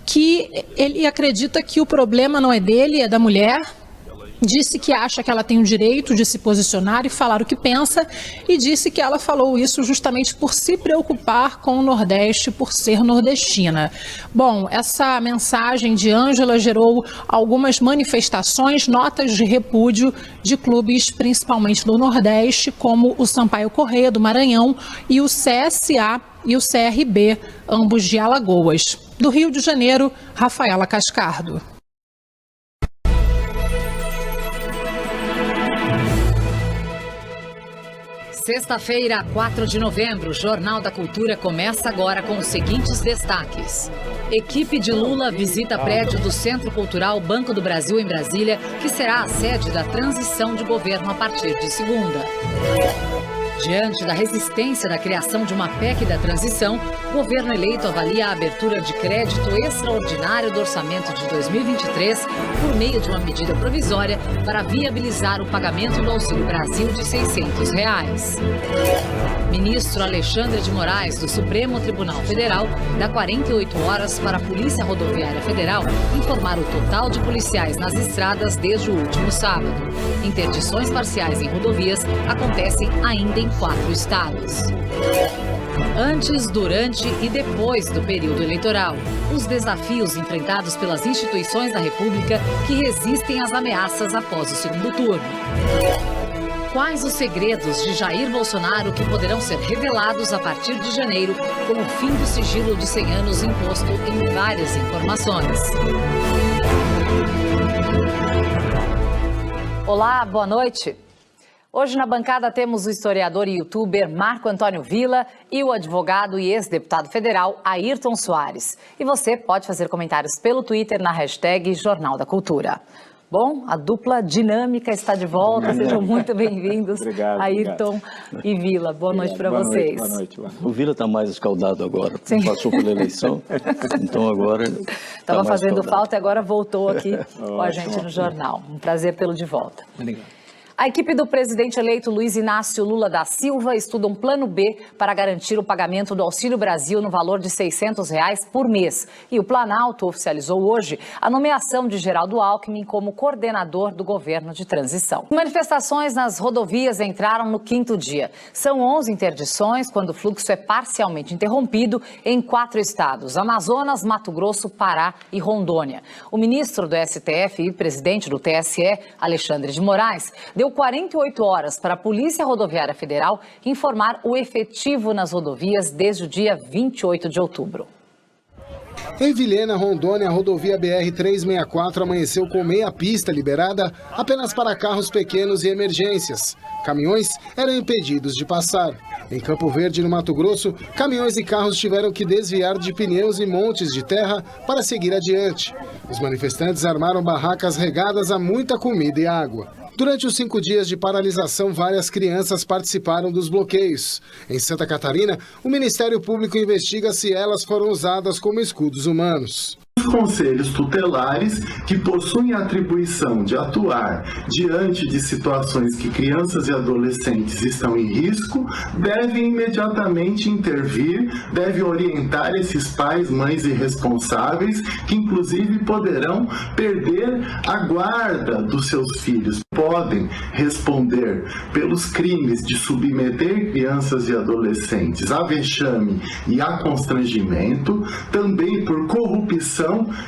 que ele acredita que o problema não é dele, é da mulher. Disse que acha que ela tem o direito de se posicionar e falar o que pensa e disse que ela falou isso justamente por se preocupar com o Nordeste, por ser nordestina. Bom, essa mensagem de Ângela gerou algumas manifestações, notas de repúdio de clubes, principalmente do Nordeste, como o Sampaio Corrêa do Maranhão e o CSA e o CRB, ambos de Alagoas. Do Rio de Janeiro, Rafaela Cascardo. Sexta-feira, 4 de novembro, o Jornal da Cultura começa agora com os seguintes destaques. Equipe de Lula visita prédio do Centro Cultural Banco do Brasil em Brasília, que será a sede da transição de governo a partir de segunda. Diante da resistência da criação de uma PEC da transição, o governo eleito avalia a abertura de crédito extraordinário do orçamento de 2023 por meio de uma medida provisória para viabilizar o pagamento do Auxílio Brasil de R$ 600. Ministro Alexandre de Moraes, do Supremo Tribunal Federal, dá 48 horas para a Polícia Rodoviária Federal informar o total de policiais nas estradas desde o último sábado. Interdições parciais em rodovias acontecem ainda em 4 estados. Antes, durante e depois do período eleitoral, os desafios enfrentados pelas instituições da República que resistem às ameaças após o segundo turno. Quais os segredos de Jair Bolsonaro que poderão ser revelados a partir de janeiro com o fim do sigilo de 100 anos imposto em várias informações? Olá, boa noite. Hoje na bancada temos o historiador e youtuber Marco Antônio Villa e o advogado e ex-deputado federal Ayrton Soares. E você pode fazer comentários pelo Twitter na hashtag Jornal da Cultura. Bom, a dupla dinâmica está de volta, sejam muito bem-vindos, Ayrton e Villa. Boa noite para vocês. Boa noite. O Villa está mais escaldado agora, passou pela eleição, então agora... Estava fazendo falta e agora voltou aqui com a gente no jornal. Um prazer tê-lo de volta. Obrigado. A equipe do presidente eleito Luiz Inácio Lula da Silva estuda um plano B para garantir o pagamento do Auxílio Brasil no valor de R$ 600 por mês. E o Planalto oficializou hoje a nomeação de Geraldo Alckmin como coordenador do governo de transição. Manifestações nas rodovias entraram no 5º dia. São 11 interdições quando o fluxo é parcialmente interrompido em 4 estados: Amazonas, Mato Grosso, Pará e Rondônia. O ministro do STF e presidente do TSE, Alexandre de Moraes, deu deu 48 horas para a Polícia Rodoviária Federal informar o efetivo nas rodovias desde o dia 28 de outubro. Em Vilhena, Rondônia, a rodovia BR-364 amanheceu com meia pista liberada apenas para carros pequenos e emergências. Caminhões eram impedidos de passar. Em Campo Verde, no Mato Grosso, caminhões e carros tiveram que desviar de pneus e montes de terra para seguir adiante. Os manifestantes armaram barracas regadas a muita comida e água. Durante os 5 dias de paralisação, várias crianças participaram dos bloqueios. Em Santa Catarina, o Ministério Público investiga se elas foram usadas como escudos humanos. Os conselhos tutelares, que possuem a atribuição de atuar diante de situações que crianças e adolescentes estão em risco, devem imediatamente intervir, devem orientar esses pais, mães irresponsáveis, que inclusive poderão perder a guarda dos seus filhos. Podem responder pelos crimes de submeter crianças e adolescentes a vexame e a constrangimento, também por corrupção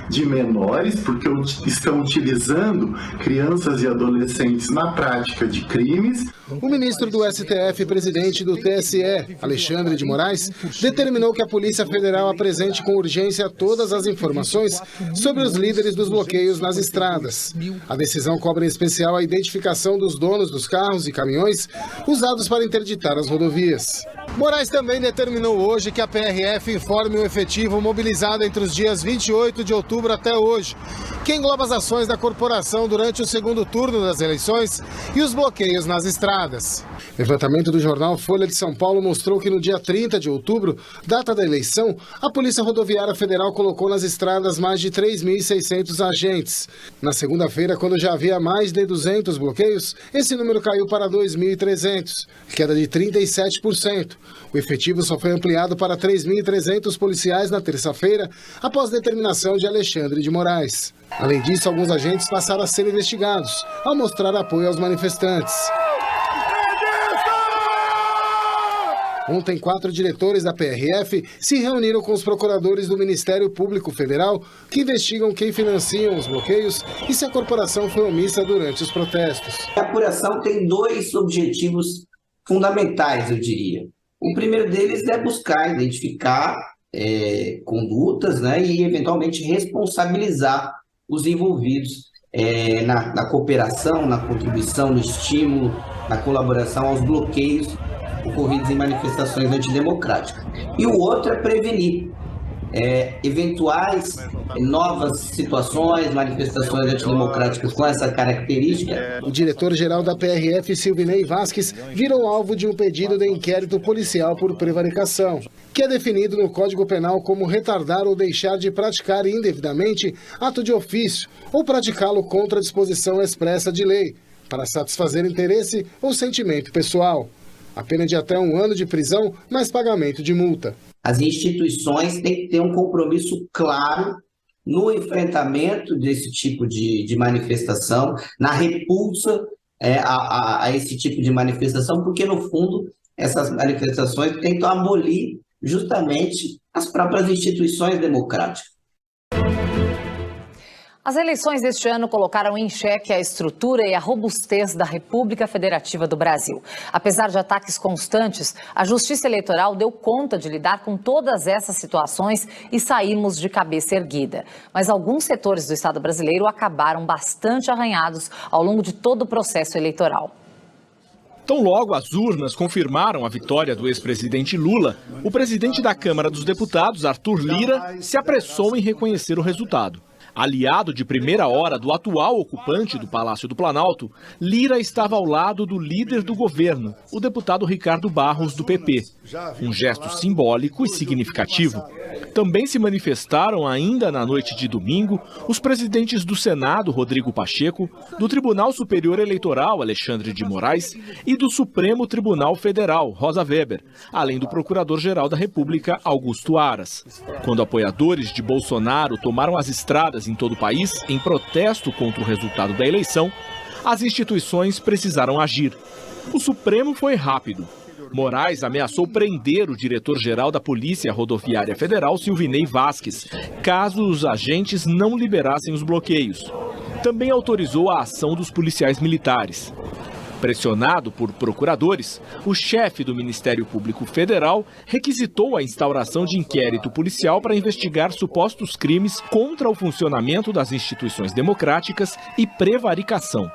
de menores, porque estão utilizando crianças e adolescentes na prática de crimes. O ministro do STF e presidente do TSE, Alexandre de Moraes, determinou que a Polícia Federal apresente com urgência todas as informações sobre os líderes dos bloqueios nas estradas. A decisão cobra em especial a identificação dos donos dos carros e caminhões usados para interditar as rodovias. Moraes também determinou hoje que a PRF informe o efetivo mobilizado entre os dias 28 de outubro até hoje, que engloba as ações da corporação durante o segundo turno das eleições e os bloqueios nas estradas. Levantamento do jornal Folha de São Paulo mostrou que no dia 30 de outubro, data da eleição, a Polícia Rodoviária Federal colocou nas estradas mais de 3.600 agentes. Na segunda-feira, quando já havia mais de 200 bloqueios, esse número caiu para 2.300, queda de 37%. O efetivo só foi ampliado para 3.300 policiais na terça-feira, após determinação de Alexandre de Moraes. Além disso, alguns agentes passaram a ser investigados, ao mostrar apoio aos manifestantes. Ontem, 4 diretores da PRF se reuniram com os procuradores do Ministério Público Federal, que investigam quem financia os bloqueios e se a corporação foi omissa durante os protestos. A apuração tem 2 objetivos fundamentais, eu diria. O primeiro deles é buscar identificar condutas, né, e, eventualmente, responsabilizar os envolvidos na cooperação, na contribuição, no estímulo, na colaboração aos bloqueios ocorridos em manifestações antidemocráticas. E o outro é prevenir eventuais novas situações, manifestações antidemocráticas com essa característica. O diretor-geral da PRF, Silvinei Vasques, virou alvo de um pedido de inquérito policial por prevaricação, que é definido no Código Penal como retardar ou deixar de praticar indevidamente ato de ofício ou praticá-lo contra a disposição expressa de lei, para satisfazer interesse ou sentimento pessoal. A pena de até 1 ano de prisão, mais pagamento de multa. As instituições têm que ter um compromisso claro no enfrentamento desse tipo de manifestação, na repulsa a esse tipo de manifestação, porque, no fundo, essas manifestações tentam abolir justamente as próprias instituições democráticas. As eleições deste ano colocaram em xeque a estrutura e a robustez da República Federativa do Brasil. Apesar de ataques constantes, a Justiça Eleitoral deu conta de lidar com todas essas situações e saímos de cabeça erguida. Mas alguns setores do Estado brasileiro acabaram bastante arranhados ao longo de todo o processo eleitoral. Tão logo as urnas confirmaram a vitória do ex-presidente Lula, o presidente da Câmara dos Deputados, Arthur Lira, se apressou em reconhecer o resultado. Aliado de primeira hora do atual ocupante do Palácio do Planalto, Lira estava ao lado do líder do governo, o deputado Ricardo Barros, do PP. Um gesto simbólico e significativo. Também se manifestaram ainda na noite de domingo os presidentes do Senado, Rodrigo Pacheco, do Tribunal Superior Eleitoral, Alexandre de Moraes, e do Supremo Tribunal Federal, Rosa Weber, além do Procurador-Geral da República, Augusto Aras. Quando apoiadores de Bolsonaro tomaram as estradas em todo o país em protesto contra o resultado da eleição, as instituições precisaram agir. O Supremo foi rápido. Moraes ameaçou prender o diretor-geral da Polícia Rodoviária Federal, Silvinei Vasques, caso os agentes não liberassem os bloqueios. Também autorizou a ação dos policiais militares. Pressionado por procuradores, o chefe do Ministério Público Federal requisitou a instauração de inquérito policial para investigar supostos crimes contra o funcionamento das instituições democráticas e prevaricação.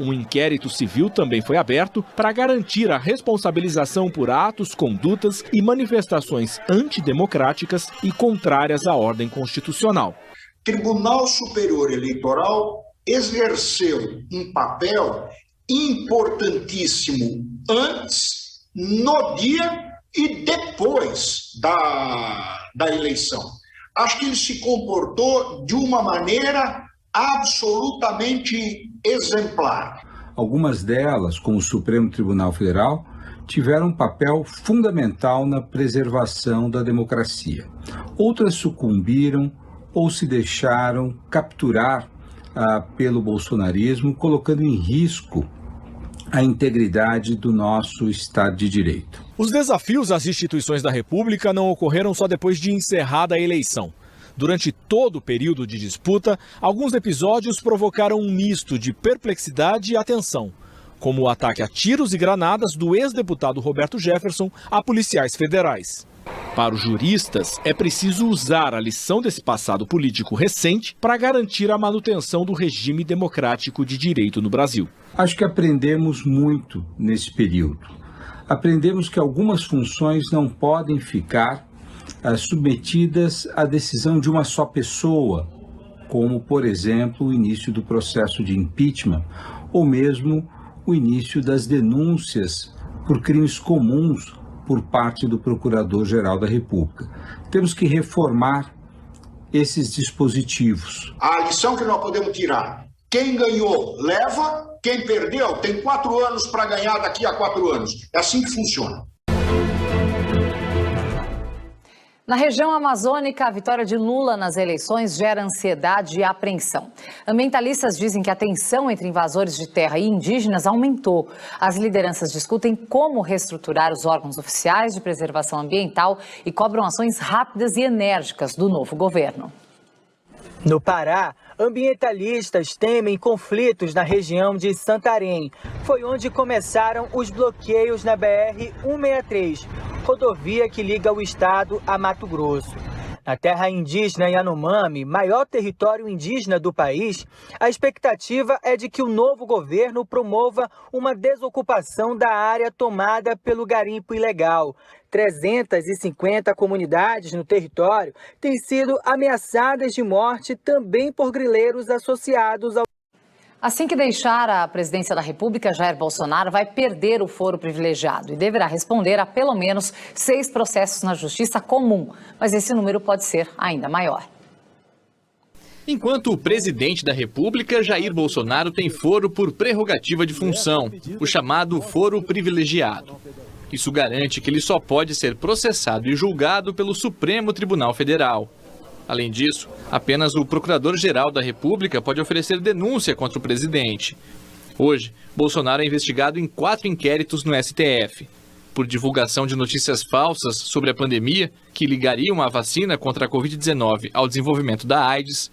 Um inquérito civil também foi aberto para garantir a responsabilização por atos, condutas e manifestações antidemocráticas e contrárias à ordem constitucional. O Tribunal Superior Eleitoral exerceu um papel importantíssimo antes, no dia e depois da eleição. Acho que ele se comportou de uma maneira absolutamente exemplar. Algumas delas, como o Supremo Tribunal Federal, tiveram um papel fundamental na preservação da democracia. Outras sucumbiram ou se deixaram capturar pelo bolsonarismo, colocando em risco a integridade do nosso Estado de Direito. Os desafios às instituições da República não ocorreram só depois de encerrada a eleição. Durante todo o período de disputa, alguns episódios provocaram um misto de perplexidade e atenção, como o ataque a tiros e granadas do ex-deputado Roberto Jefferson a policiais federais. Para os juristas, é preciso usar a lição desse passado político recente para garantir a manutenção do regime democrático de direito no Brasil. Acho que aprendemos muito nesse período. Aprendemos que algumas funções não podem ficar submetidas à decisão de uma só pessoa, como, por exemplo, o início do processo de impeachment, ou mesmo o início das denúncias por crimes comuns por parte do Procurador-Geral da República. Temos que reformar esses dispositivos. A lição que nós podemos tirar: quem ganhou, leva; quem perdeu, tem 4 anos para ganhar daqui a 4 anos. É assim que funciona. Na região amazônica, a vitória de Lula nas eleições gera ansiedade e apreensão. Ambientalistas dizem que a tensão entre invasores de terra e indígenas aumentou. As lideranças discutem como reestruturar os órgãos oficiais de preservação ambiental e cobram ações rápidas e enérgicas do novo governo. No Pará, ambientalistas temem conflitos na região de Santarém. Foi onde começaram os bloqueios na BR-163, rodovia que liga o estado a Mato Grosso. Na terra indígena Yanomami, maior território indígena do país, a expectativa é de que o novo governo promova uma desocupação da área tomada pelo garimpo ilegal. 350 comunidades no território têm sido ameaçadas de morte também por grileiros associados ao... Assim que deixar a presidência da República, Jair Bolsonaro vai perder o foro privilegiado e deverá responder a pelo menos 6 processos na Justiça Comum. Mas esse número pode ser ainda maior. Enquanto o presidente da República, Jair Bolsonaro, tem foro por prerrogativa de função, o chamado foro privilegiado. Isso garante que ele só pode ser processado e julgado pelo Supremo Tribunal Federal. Além disso, apenas o Procurador-Geral da República pode oferecer denúncia contra o presidente. Hoje, Bolsonaro é investigado em 4 inquéritos no STF. Por divulgação de notícias falsas sobre a pandemia que ligariam a vacina contra a Covid-19 ao desenvolvimento da AIDS.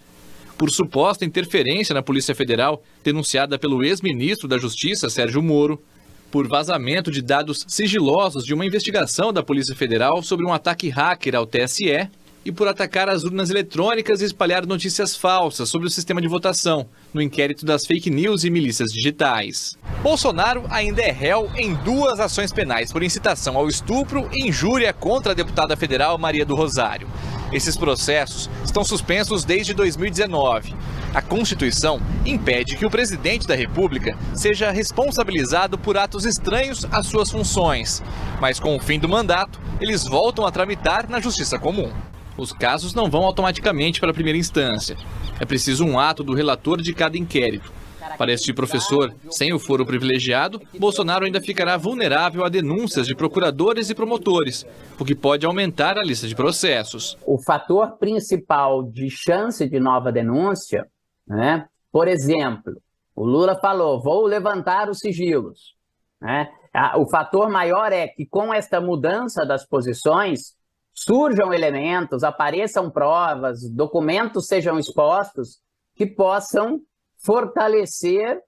Por suposta interferência na Polícia Federal, denunciada pelo ex-ministro da Justiça, Sérgio Moro. Por vazamento de dados sigilosos de uma investigação da Polícia Federal sobre um ataque hacker ao TSE. E por atacar as urnas eletrônicas e espalhar notícias falsas sobre o sistema de votação, no inquérito das fake news e milícias digitais. Bolsonaro ainda é réu em 2 ações penais por incitação ao estupro e injúria contra a deputada federal Maria do Rosário. Esses processos estão suspensos desde 2019. A Constituição impede que o presidente da República seja responsabilizado por atos estranhos às suas funções. Mas com o fim do mandato, eles voltam a tramitar na Justiça Comum. Os casos não vão automaticamente para a primeira instância. É preciso um ato do relator de cada inquérito. Para este professor, sem o foro privilegiado, Bolsonaro ainda ficará vulnerável a denúncias de procuradores e promotores, o que pode aumentar a lista de processos. O fator principal de chance de nova denúncia, né? Por exemplo, o Lula falou, vou levantar os sigilos. Né? O fator maior é que com esta mudança das posições, surjam elementos, apareçam provas, documentos sejam expostos que possam fortalecer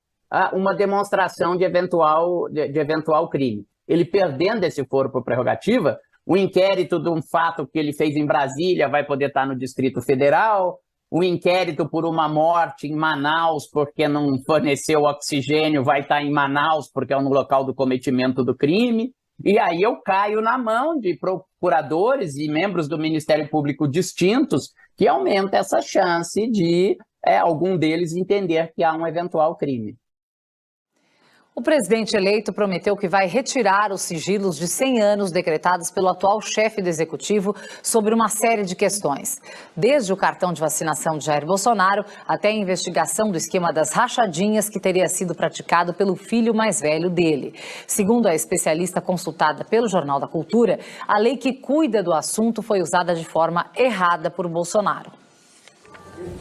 uma demonstração de eventual crime. Ele perdendo esse foro por prerrogativa, o inquérito de um fato que ele fez em Brasília vai poder estar no Distrito Federal, o inquérito por uma morte em Manaus porque não forneceu oxigênio vai estar em Manaus porque é no local do cometimento do crime. E aí eu caio na mão de procuradores e membros do Ministério Público distintos, que aumenta essa chance de algum deles entender que há um eventual crime. O presidente eleito prometeu que vai retirar os sigilos de 100 anos decretados pelo atual chefe do executivo sobre uma série de questões. Desde o cartão de vacinação de Jair Bolsonaro até a investigação do esquema das rachadinhas que teria sido praticado pelo filho mais velho dele. Segundo a especialista consultada pelo Jornal da Cultura, a lei que cuida do assunto foi usada de forma errada por Bolsonaro.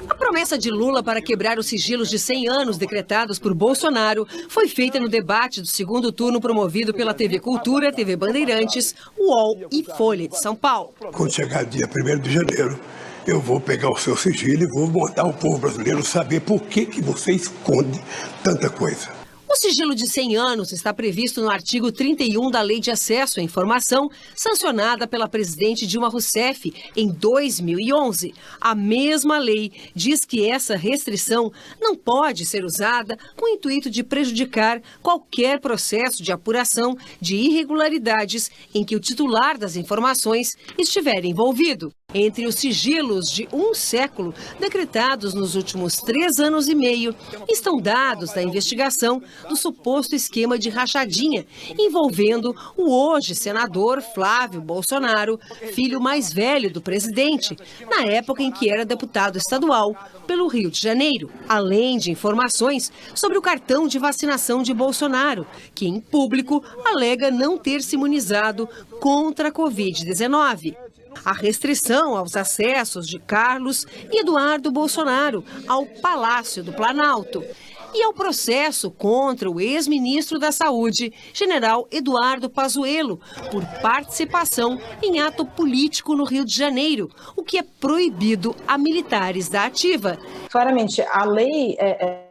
A promessa de Lula para quebrar os sigilos de 100 anos decretados por Bolsonaro foi feita no debate do segundo turno promovido pela TV Cultura, TV Bandeirantes, UOL e Folha de São Paulo. Quando chegar dia 1º de janeiro, eu vou pegar o seu sigilo e vou mandar o povo brasileiro saber por que você esconde tanta coisa. O sigilo de 100 anos está previsto no artigo 31 da Lei de Acesso à Informação, sancionada pela presidente Dilma Rousseff em 2011. A mesma lei diz que essa restrição não pode ser usada com o intuito de prejudicar qualquer processo de apuração de irregularidades em que o titular das informações estiver envolvido. Entre os sigilos de um século, decretados nos últimos 3 anos e meio, estão dados da investigação do suposto esquema de rachadinha, envolvendo o hoje senador Flávio Bolsonaro, filho mais velho do presidente, na época em que era deputado estadual pelo Rio de Janeiro, além de informações sobre o cartão de vacinação de Bolsonaro, que em público alega não ter se imunizado contra a Covid-19. A restrição aos acessos de Carlos e Eduardo Bolsonaro ao Palácio do Planalto e ao processo contra o ex-ministro da Saúde, general Eduardo Pazuello, por participação em ato político no Rio de Janeiro, o que é proibido a militares da ativa. Claramente, a lei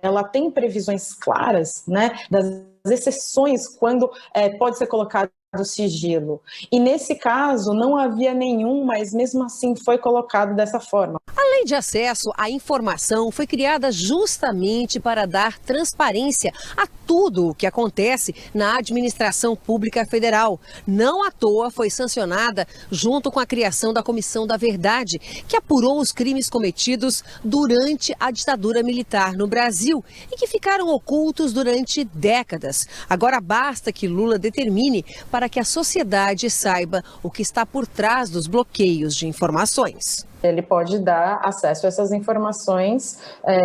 ela tem previsões claras, né, das exceções quando pode ser colocado do sigilo. E nesse caso não havia nenhum, mas mesmo assim foi colocado dessa forma. A Lei de Acesso à Informação foi criada justamente para dar transparência a tudo o que acontece na administração pública federal. Não à toa foi sancionada junto com a criação da Comissão da Verdade, que apurou os crimes cometidos durante a ditadura militar no Brasil e que ficaram ocultos durante décadas. Agora basta que Lula determine para que a sociedade saiba o que está por trás dos bloqueios de informações. Ele pode dar acesso a essas informações,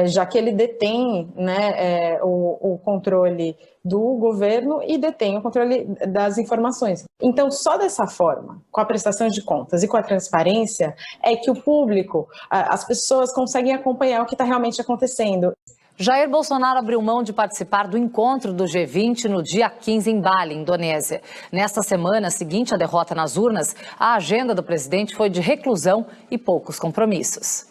já que ele detém, né, o controle do governo e detém o controle das informações. Então, só dessa forma, com a prestação de contas e com a transparência, é que o público, as pessoas conseguem acompanhar o que está realmente acontecendo. Jair Bolsonaro abriu mão de participar do encontro do G20 no dia 15 em Bali, Indonésia. Nesta semana seguinte à derrota nas urnas, a agenda do presidente foi de reclusão e poucos compromissos.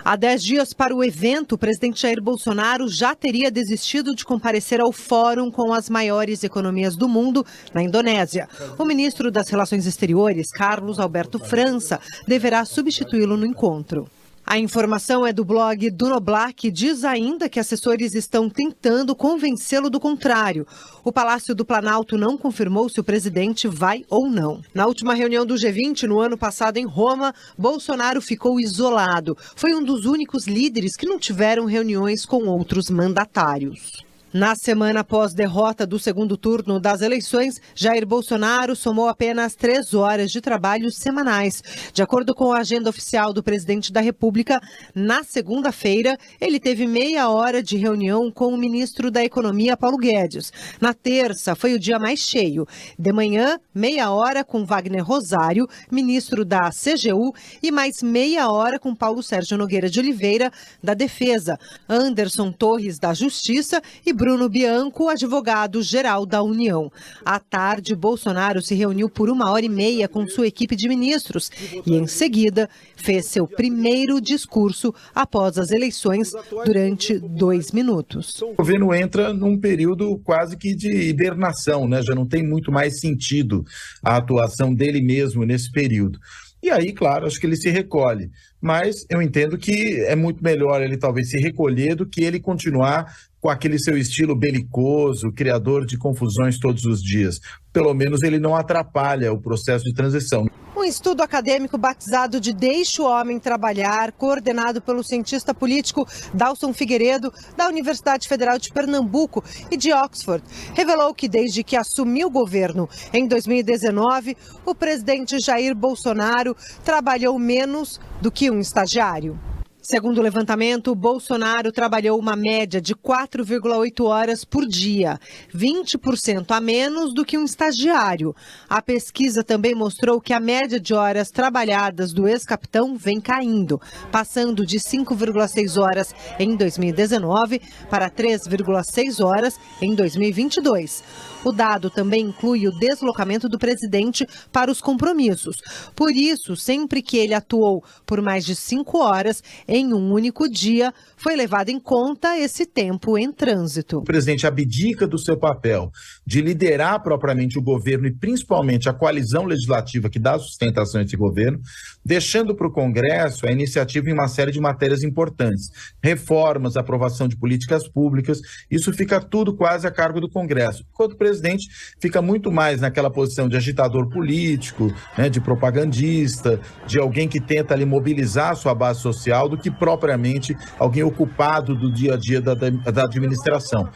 Há 10 dias para o evento, o presidente Jair Bolsonaro já teria desistido de comparecer ao fórum com as maiores economias do mundo na Indonésia. O ministro das Relações Exteriores, Carlos Alberto França, deverá substituí-lo no encontro. A informação é do blog do Noblar, que diz ainda que assessores estão tentando convencê-lo do contrário. O Palácio do Planalto não confirmou se o presidente vai ou não. Na última reunião do G20, no ano passado em Roma, Bolsonaro ficou isolado. Foi um dos únicos líderes que não tiveram reuniões com outros mandatários. Na semana após derrota do segundo turno das eleições, Jair Bolsonaro somou apenas 3 horas de trabalho semanais. De acordo com a agenda oficial do presidente da República, na segunda-feira, ele teve meia hora de reunião com o ministro da Economia, Paulo Guedes. Na terça, foi o dia mais cheio. De manhã, meia hora com Wagner Rosário, ministro da CGU, e mais meia hora com Paulo Sérgio Nogueira de Oliveira, da Defesa, Anderson Torres, da Justiça, e Bruno Bianco, advogado-geral da União. À tarde, Bolsonaro se reuniu por 1h30 com sua equipe de ministros e, em seguida, fez seu primeiro discurso após as eleições durante 2 minutos. O governo entra num período quase que de hibernação, né? Já não tem muito mais sentido a atuação dele mesmo nesse período. E aí, claro, acho que ele se recolhe. Mas eu entendo que é muito melhor ele talvez se recolher do que ele continuar com aquele seu estilo belicoso, criador de confusões todos os dias. Pelo menos ele não atrapalha o processo de transição. Um estudo acadêmico batizado de Deixe o Homem Trabalhar, coordenado pelo cientista político Dalson Figueiredo, da Universidade Federal de Pernambuco e de Oxford, revelou que desde que assumiu o governo em 2019, o presidente Jair Bolsonaro trabalhou menos do que um estagiário. Segundo o levantamento, Bolsonaro trabalhou uma média de 4,8 horas por dia, 20% a menos do que um estagiário. A pesquisa também mostrou que a média de horas trabalhadas do ex-capitão vem caindo, passando de 5,6 horas em 2019 para 3,6 horas em 2022. O dado também inclui o deslocamento do presidente para os compromissos. Por isso, sempre que ele atuou por mais de 5 horas em um único dia, foi levado em conta esse tempo em trânsito. O presidente abdica do seu papel de liderar propriamente o governo e principalmente a coalizão legislativa que dá sustentação a esse governo, deixando para o Congresso a iniciativa em uma série de matérias importantes. Reformas, aprovação de políticas públicas, isso fica tudo quase a cargo do Congresso. Enquanto o presidente fica muito mais naquela posição de agitador político, né, de propagandista, de alguém que tenta ali mobilizar a sua base social, do que propriamente alguém ocupado do dia a dia da administração.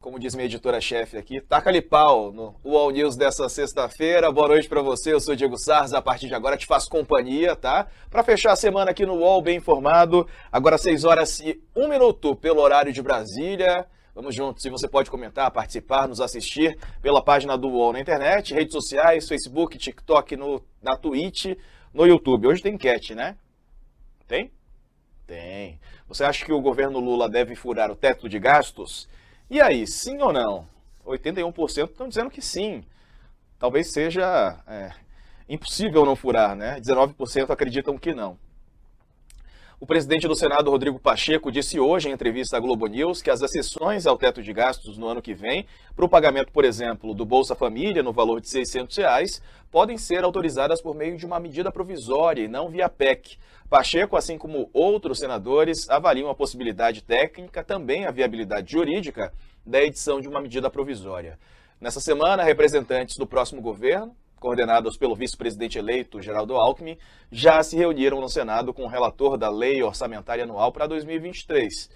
Como diz minha editora-chefe aqui, taca-lhe pau no UOL News dessa sexta-feira. Boa noite para você, eu sou Diego Sarz, a partir de agora te faço companhia, tá? Para fechar a semana aqui no UOL bem informado, agora 6h01 pelo horário de Brasília. Vamos juntos, e você pode comentar, participar, nos assistir pela página do UOL na internet, redes sociais, Facebook, TikTok, na Twitch, no YouTube. Hoje tem enquete, né? Tem? Tem. Você acha que o governo Lula deve furar o teto de gastos? E aí, sim ou não? 81% estão dizendo que sim. Talvez seja impossível não furar, né? 19% acreditam que não. O presidente do Senado, Rodrigo Pacheco, disse hoje em entrevista à Globo News que as exceções ao teto de gastos no ano que vem, para o pagamento, por exemplo, do Bolsa Família, no valor de R$ 600, podem ser autorizadas por meio de uma medida provisória e não via PEC. Pacheco, assim como outros senadores, avaliam a possibilidade técnica, também a viabilidade jurídica, da edição de uma medida provisória. Nessa semana, representantes do próximo governo, coordenados pelo vice-presidente eleito, Geraldo Alckmin, já se reuniram no Senado com o relator da Lei Orçamentária Anual para 2023.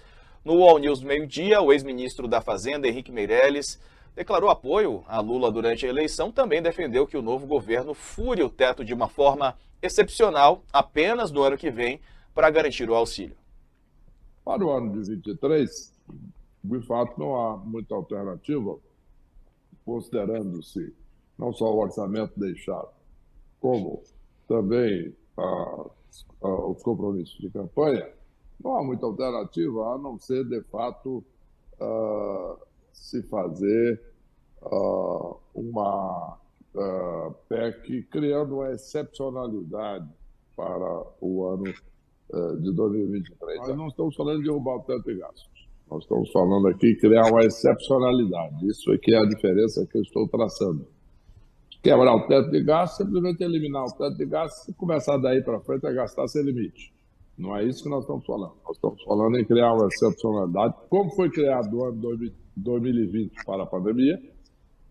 No UOL News do meio-dia, o ex-ministro da Fazenda, Henrique Meirelles, declarou apoio a Lula durante a eleição, também defendeu que o novo governo fure o teto de uma forma excepcional apenas no ano que vem para garantir o auxílio. Para o ano de 2023, de fato não há muita alternativa, considerando-se não só o orçamento deixado, como também os compromissos de campanha, não há muita alternativa a não ser, de fato, se fazer uma PEC criando uma excepcionalidade para o ano de 2023. Nós não estamos falando de derrubar o teto de gastos. Nós estamos falando aqui de criar uma excepcionalidade. Isso é que é a diferença que eu estou traçando. Quebrar o teto de gastos, simplesmente eliminar o teto de gastos e começar daí para frente a gastar sem limite. Não é isso que nós estamos falando. Nós estamos falando em criar uma excepcionalidade, como foi criado no ano 2020 para a pandemia,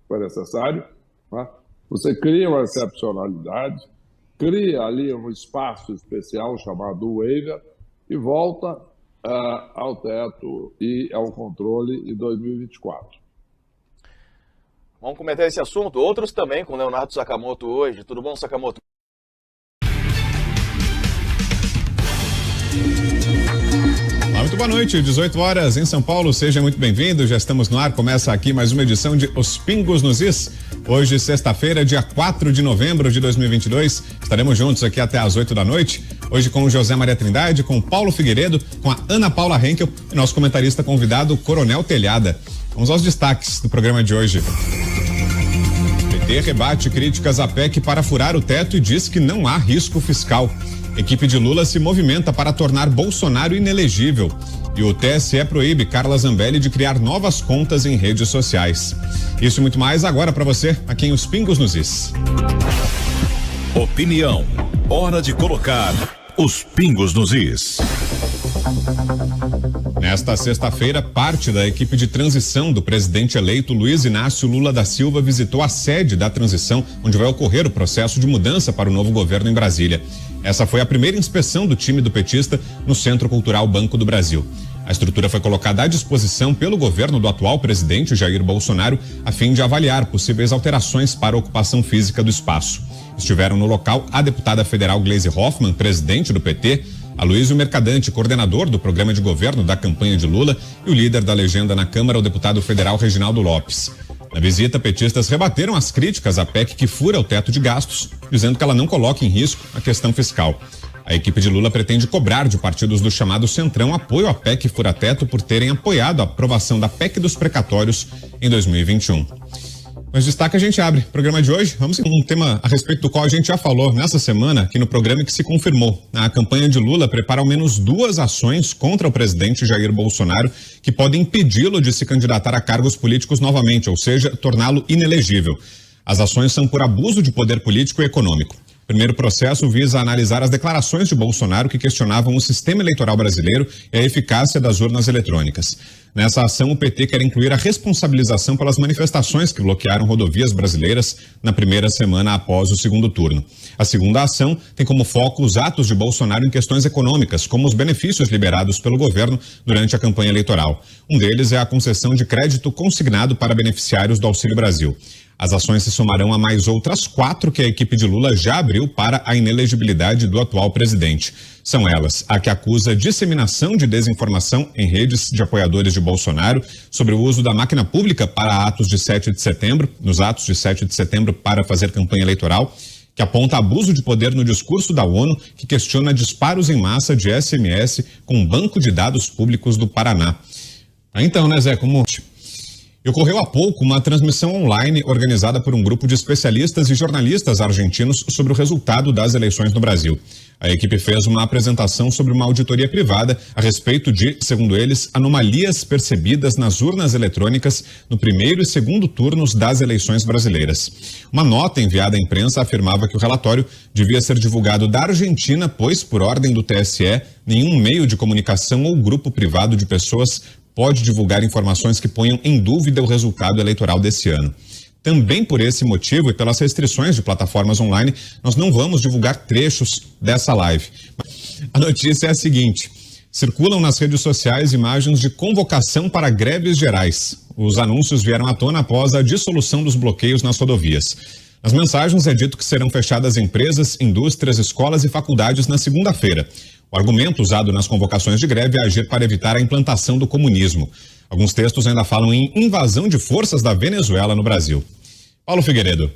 foi necessário, né? Você cria uma excepcionalidade, cria ali um espaço especial chamado waiver e volta ao teto e ao controle em 2024. Vamos comentar esse assunto. Outros também com Leonardo Sakamoto hoje. Tudo bom, Sakamoto? Muito boa noite, 18 horas em São Paulo, seja muito bem-vindo, já estamos no ar, começa aqui mais uma edição de Os Pingos nos Is, hoje sexta-feira, dia 4 de novembro de 2022, estaremos juntos aqui até às 8 da noite, Hoje com o José Maria Trindade, com o Paulo Figueiredo, com a Ana Paula Henkel e nosso comentarista convidado, Coronel Telhada. Vamos aos destaques do programa de hoje. PT rebate críticas à PEC para furar o teto e diz que não há risco fiscal. Equipe de Lula se movimenta para tornar Bolsonaro inelegível. E o TSE proíbe Carla Zambelli de criar novas contas em redes sociais. Isso e muito mais agora para você, aqui em Os Pingos nos Is. Opinião. Hora de colocar os pingos nos is. Nesta sexta-feira, parte da equipe de transição do presidente eleito Luiz Inácio Lula da Silva visitou a sede da transição, onde vai ocorrer o processo de mudança para o novo governo em Brasília. Essa foi a primeira inspeção do time do petista no Centro Cultural Banco do Brasil. A estrutura foi colocada à disposição pelo governo do atual presidente Jair Bolsonaro, a fim de avaliar possíveis alterações para a ocupação física do espaço. Estiveram no local a deputada federal Gleisi Hoffmann, presidente do PT, Aloysio Mercadante, coordenador do programa de governo da campanha de Lula, e o líder da legenda na Câmara, o deputado federal Reginaldo Lopes. Na visita, petistas rebateram as críticas à PEC que fura o teto de gastos, dizendo que ela não coloca em risco a questão fiscal. A equipe de Lula pretende cobrar de partidos do chamado Centrão apoio à PEC fura-teto por terem apoiado a aprovação da PEC dos precatórios em 2021. Mas destaque a gente abre. Programa de hoje, vamos com um tema a respeito do qual a gente já falou nessa semana aqui no programa e que se confirmou. A campanha de Lula prepara ao menos 2 ações contra o presidente Jair Bolsonaro que podem impedi-lo de se candidatar a cargos políticos novamente, ou seja, torná-lo inelegível. As ações são por abuso de poder político e econômico. O primeiro processo visa analisar as declarações de Bolsonaro que questionavam o sistema eleitoral brasileiro e a eficácia das urnas eletrônicas. Nessa ação, o PT quer incluir a responsabilização pelas manifestações que bloquearam rodovias brasileiras na primeira semana após o segundo turno. A segunda ação tem como foco os atos de Bolsonaro em questões econômicas, como os benefícios liberados pelo governo durante a campanha eleitoral. Um deles é a concessão de crédito consignado para beneficiários do Auxílio Brasil. As ações se somarão a mais outras 4 que a equipe de Lula já abriu para a inelegibilidade do atual presidente. São elas: a que acusa disseminação de desinformação em redes de apoiadores de Bolsonaro sobre o uso da máquina pública para atos de 7 de setembro, nos atos de 7 de setembro para fazer campanha eleitoral, que aponta abuso de poder no discurso da ONU, que questiona disparos em massa de SMS com um banco de dados públicos do Paraná. Então, né, Zé, como... E ocorreu há pouco uma transmissão online organizada por um grupo de especialistas e jornalistas argentinos sobre o resultado das eleições no Brasil. A equipe fez uma apresentação sobre uma auditoria privada a respeito de, segundo eles, anomalias percebidas nas urnas eletrônicas no primeiro e segundo turnos das eleições brasileiras. Uma nota enviada à imprensa afirmava que o relatório devia ser divulgado da Argentina, pois, por ordem do TSE, nenhum meio de comunicação ou grupo privado de pessoas pode divulgar informações que ponham em dúvida o resultado eleitoral desse ano. Também por esse motivo e pelas restrições de plataformas online, nós não vamos divulgar trechos dessa live. A notícia é a seguinte: circulam nas redes sociais imagens de convocação para greves gerais. Os anúncios vieram à tona após a dissolução dos bloqueios nas rodovias. Nas mensagens é dito que serão fechadas empresas, indústrias, escolas e faculdades na segunda-feira. O argumento usado nas convocações de greve é agir para evitar a implantação do comunismo. Alguns textos ainda falam em invasão de forças da Venezuela no Brasil. Paulo Figueiredo.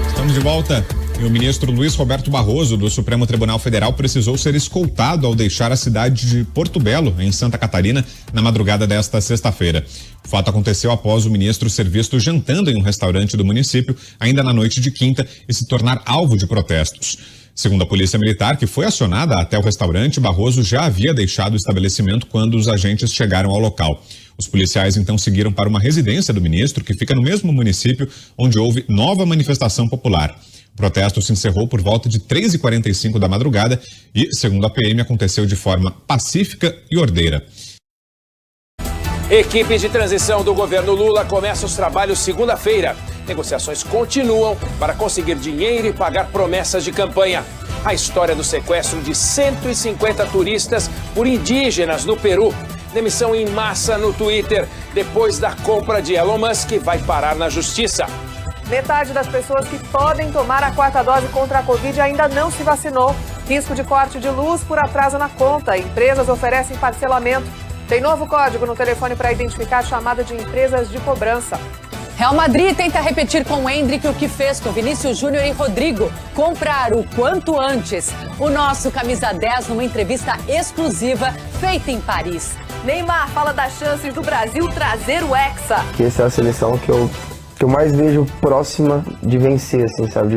Estamos de volta. E o ministro Luiz Roberto Barroso, do Supremo Tribunal Federal, precisou ser escoltado ao deixar a cidade de Porto Belo, em Santa Catarina, na madrugada desta sexta-feira. O fato aconteceu após o ministro ser visto jantando em um restaurante do município, ainda na noite de quinta, e se tornar alvo de protestos. Segundo a Polícia Militar, que foi acionada até o restaurante, Barroso já havia deixado o estabelecimento quando os agentes chegaram ao local. Os policiais então seguiram para uma residência do ministro, que fica no mesmo município onde houve nova manifestação popular. O protesto se encerrou por volta de 3h45 da madrugada e, segundo a PM, aconteceu de forma pacífica e ordeira. Equipe de transição do governo Lula começa os trabalhos segunda-feira. Negociações continuam para conseguir dinheiro e pagar promessas de campanha. A história do sequestro de 150 turistas por indígenas no Peru. Demissão em massa no Twitter depois da compra de Elon Musk vai parar na justiça. Metade das pessoas que podem tomar a 4ª dose contra a Covid ainda não se vacinou. Risco de corte de luz por atraso na conta. Empresas oferecem parcelamento. Tem novo código no telefone para identificar a chamada de empresas de cobrança. Real Madrid tenta repetir com o Endrick o que fez com Vinícius Júnior e Rodrigo, comprar o quanto antes. O nosso camisa 10 numa entrevista exclusiva feita em Paris. Neymar fala das chances do Brasil trazer o Hexa. Que essa é a seleção que eu mais vejo próxima de vencer, assim, sabe,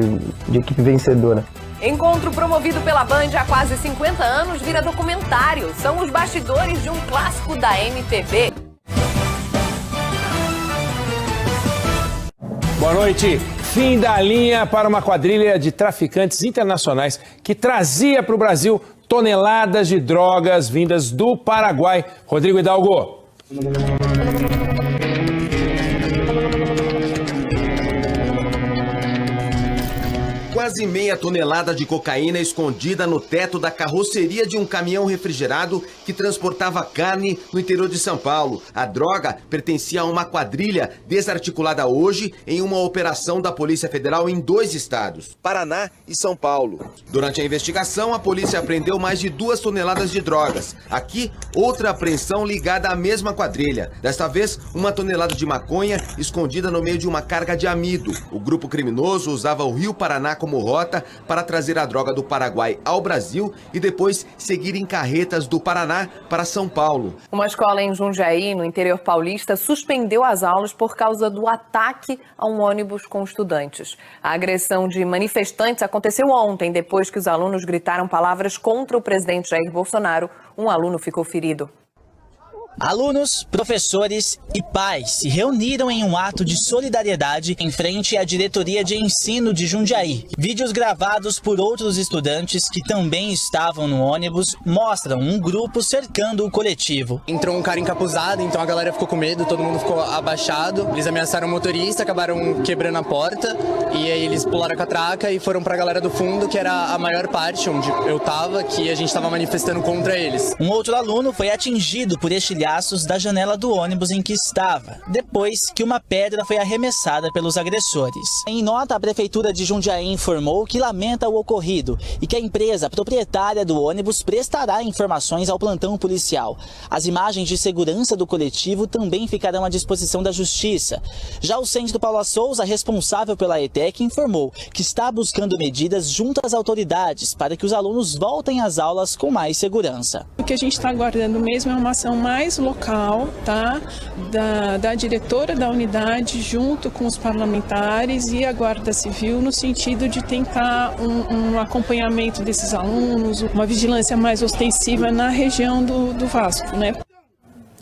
de equipe vencedora. Encontro promovido pela Band há quase 50 anos vira documentário. São os bastidores de um clássico da MPB. Boa noite. Fim da linha para uma quadrilha de traficantes internacionais que trazia para o Brasil toneladas de drogas vindas do Paraguai. Rodrigo Hidalgo. Quase meia tonelada de cocaína escondida no teto da carroceria de um caminhão refrigerado que transportava carne no interior de São Paulo. A droga pertencia a uma quadrilha desarticulada hoje em uma operação da Polícia Federal em 2 estados, Paraná e São Paulo. Durante a investigação, a polícia apreendeu mais de 2 toneladas de drogas. Aqui, outra apreensão ligada à mesma quadrilha. Desta vez, 1 tonelada de maconha escondida no meio de uma carga de amido. O grupo criminoso usava o Rio Paraná como rota para trazer a droga do Paraguai ao Brasil e depois seguir em carretas do Paraná para São Paulo. Uma escola em Jundiaí, no interior paulista, suspendeu as aulas por causa do ataque a um ônibus com estudantes. A agressão de manifestantes aconteceu ontem, depois que os alunos gritaram palavras contra o presidente Jair Bolsonaro. Um aluno ficou ferido. Alunos, professores e pais se reuniram em um ato de solidariedade em frente à diretoria de ensino de Jundiaí. Vídeos gravados por outros estudantes que também estavam no ônibus mostram um grupo cercando o coletivo. Entrou um cara encapuzado, então a galera ficou com medo, todo mundo ficou abaixado. Eles ameaçaram o motorista, acabaram quebrando a porta e aí eles pularam a catraca e foram pra galera do fundo, que era a maior parte onde eu tava, que a gente tava manifestando contra eles. Um outro aluno foi atingido por estilhaços da janela do ônibus em que estava, depois que uma pedra foi arremessada pelos agressores. Em nota, a Prefeitura de Jundiaí informou que lamenta o ocorrido e que a empresa proprietária do ônibus prestará informações ao plantão policial. As imagens de segurança do coletivo também ficarão à disposição da Justiça. Já o Centro Paula Souza, responsável pela ETEC, informou que está buscando medidas junto às autoridades para que os alunos voltem às aulas com mais segurança. O que a gente está aguardando mesmo é uma ação mais local, tá? Da diretora da unidade junto com os parlamentares e a Guarda Civil, no sentido de tentar um acompanhamento desses alunos, uma vigilância mais ostensiva na região do Vasco, né?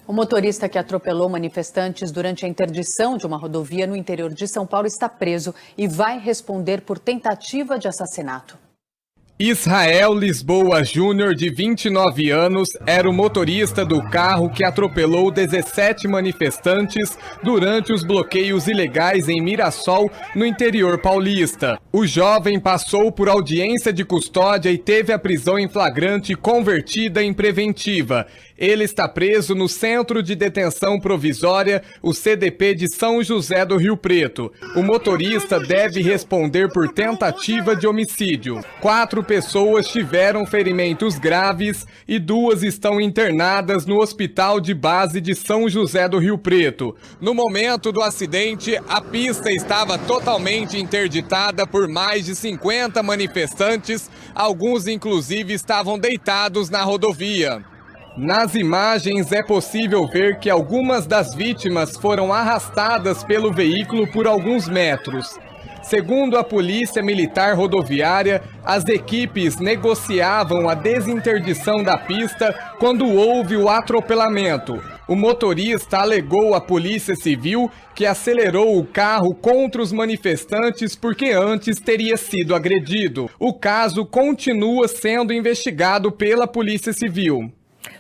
O motorista que atropelou manifestantes durante a interdição de uma rodovia no interior de São Paulo está preso e vai responder por tentativa de assassinato. Israel Lisboa Júnior, de 29 anos, era o motorista do carro que atropelou 17 manifestantes durante os bloqueios ilegais em Mirassol, no interior paulista. O jovem passou por audiência de custódia e teve a prisão em flagrante convertida em preventiva. Ele está preso no Centro de Detenção Provisória, o CDP de São José do Rio Preto. O motorista deve responder por tentativa de homicídio. 4 pessoas tiveram ferimentos graves e 2 estão internadas no Hospital de Base de São José do Rio Preto. No momento do acidente, a pista estava totalmente interditada por mais de 50 manifestantes, alguns inclusive estavam deitados na rodovia. Nas imagens é possível ver que algumas das vítimas foram arrastadas pelo veículo por alguns metros. Segundo a Polícia Militar Rodoviária, as equipes negociavam a desinterdição da pista quando houve o atropelamento. O motorista alegou à Polícia Civil que acelerou o carro contra os manifestantes porque antes teria sido agredido. O caso continua sendo investigado pela Polícia Civil.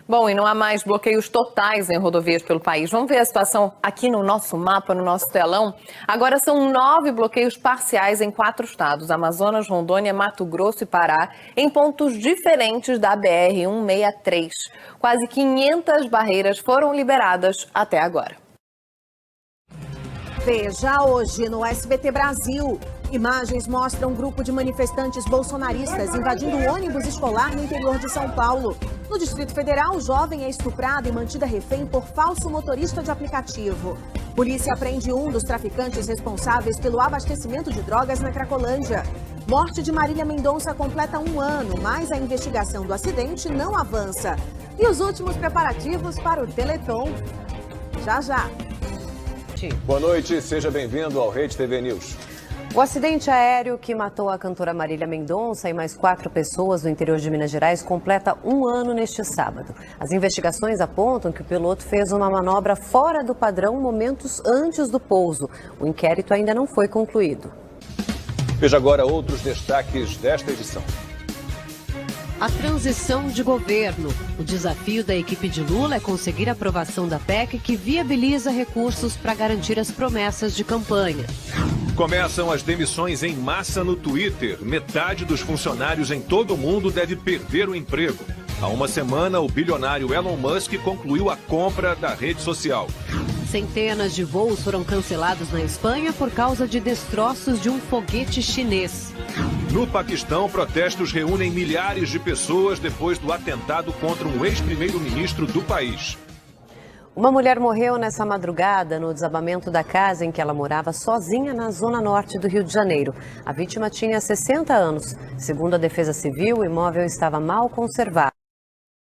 Bom, e não há mais bloqueios totais em rodovias pelo país. Vamos ver a situação aqui no nosso mapa, no nosso telão. Agora são 9 bloqueios parciais em 4 estados: Amazonas, Rondônia, Mato Grosso e Pará, em pontos diferentes da BR-163. Quase 500 barreiras foram liberadas até agora. Veja hoje no SBT Brasil. Imagens mostram um grupo de manifestantes bolsonaristas invadindo um ônibus escolar no interior de São Paulo. No Distrito Federal, o jovem é estuprado e mantida refém por falso motorista de aplicativo. Polícia prende um dos traficantes responsáveis pelo abastecimento de drogas na Cracolândia. Morte de Marília Mendonça completa 1 ano, mas a investigação do acidente não avança. E os últimos preparativos para o Teleton. Já, já. Boa noite, seja bem-vindo ao Rede TV News. O acidente aéreo que matou a cantora Marília Mendonça e mais 4 pessoas no interior de Minas Gerais completa 1 ano neste sábado. As investigações apontam que o piloto fez uma manobra fora do padrão momentos antes do pouso. O inquérito ainda não foi concluído. Veja agora outros destaques desta edição. A transição de governo. O desafio da equipe de Lula é conseguir a aprovação da PEC que viabiliza recursos para garantir as promessas de campanha. Começam as demissões em massa no Twitter. Metade dos funcionários em todo o mundo deve perder o emprego. Há uma semana, o bilionário Elon Musk concluiu a compra da rede social. Centenas de voos foram cancelados na Espanha por causa de destroços de um foguete chinês. No Paquistão, protestos reúnem milhares de pessoas depois do atentado contra um ex-primeiro-ministro do país. Uma mulher morreu nessa madrugada no desabamento da casa em que ela morava sozinha na zona norte do Rio de Janeiro. A vítima tinha 60 anos. Segundo a Defesa Civil, o imóvel estava mal conservado.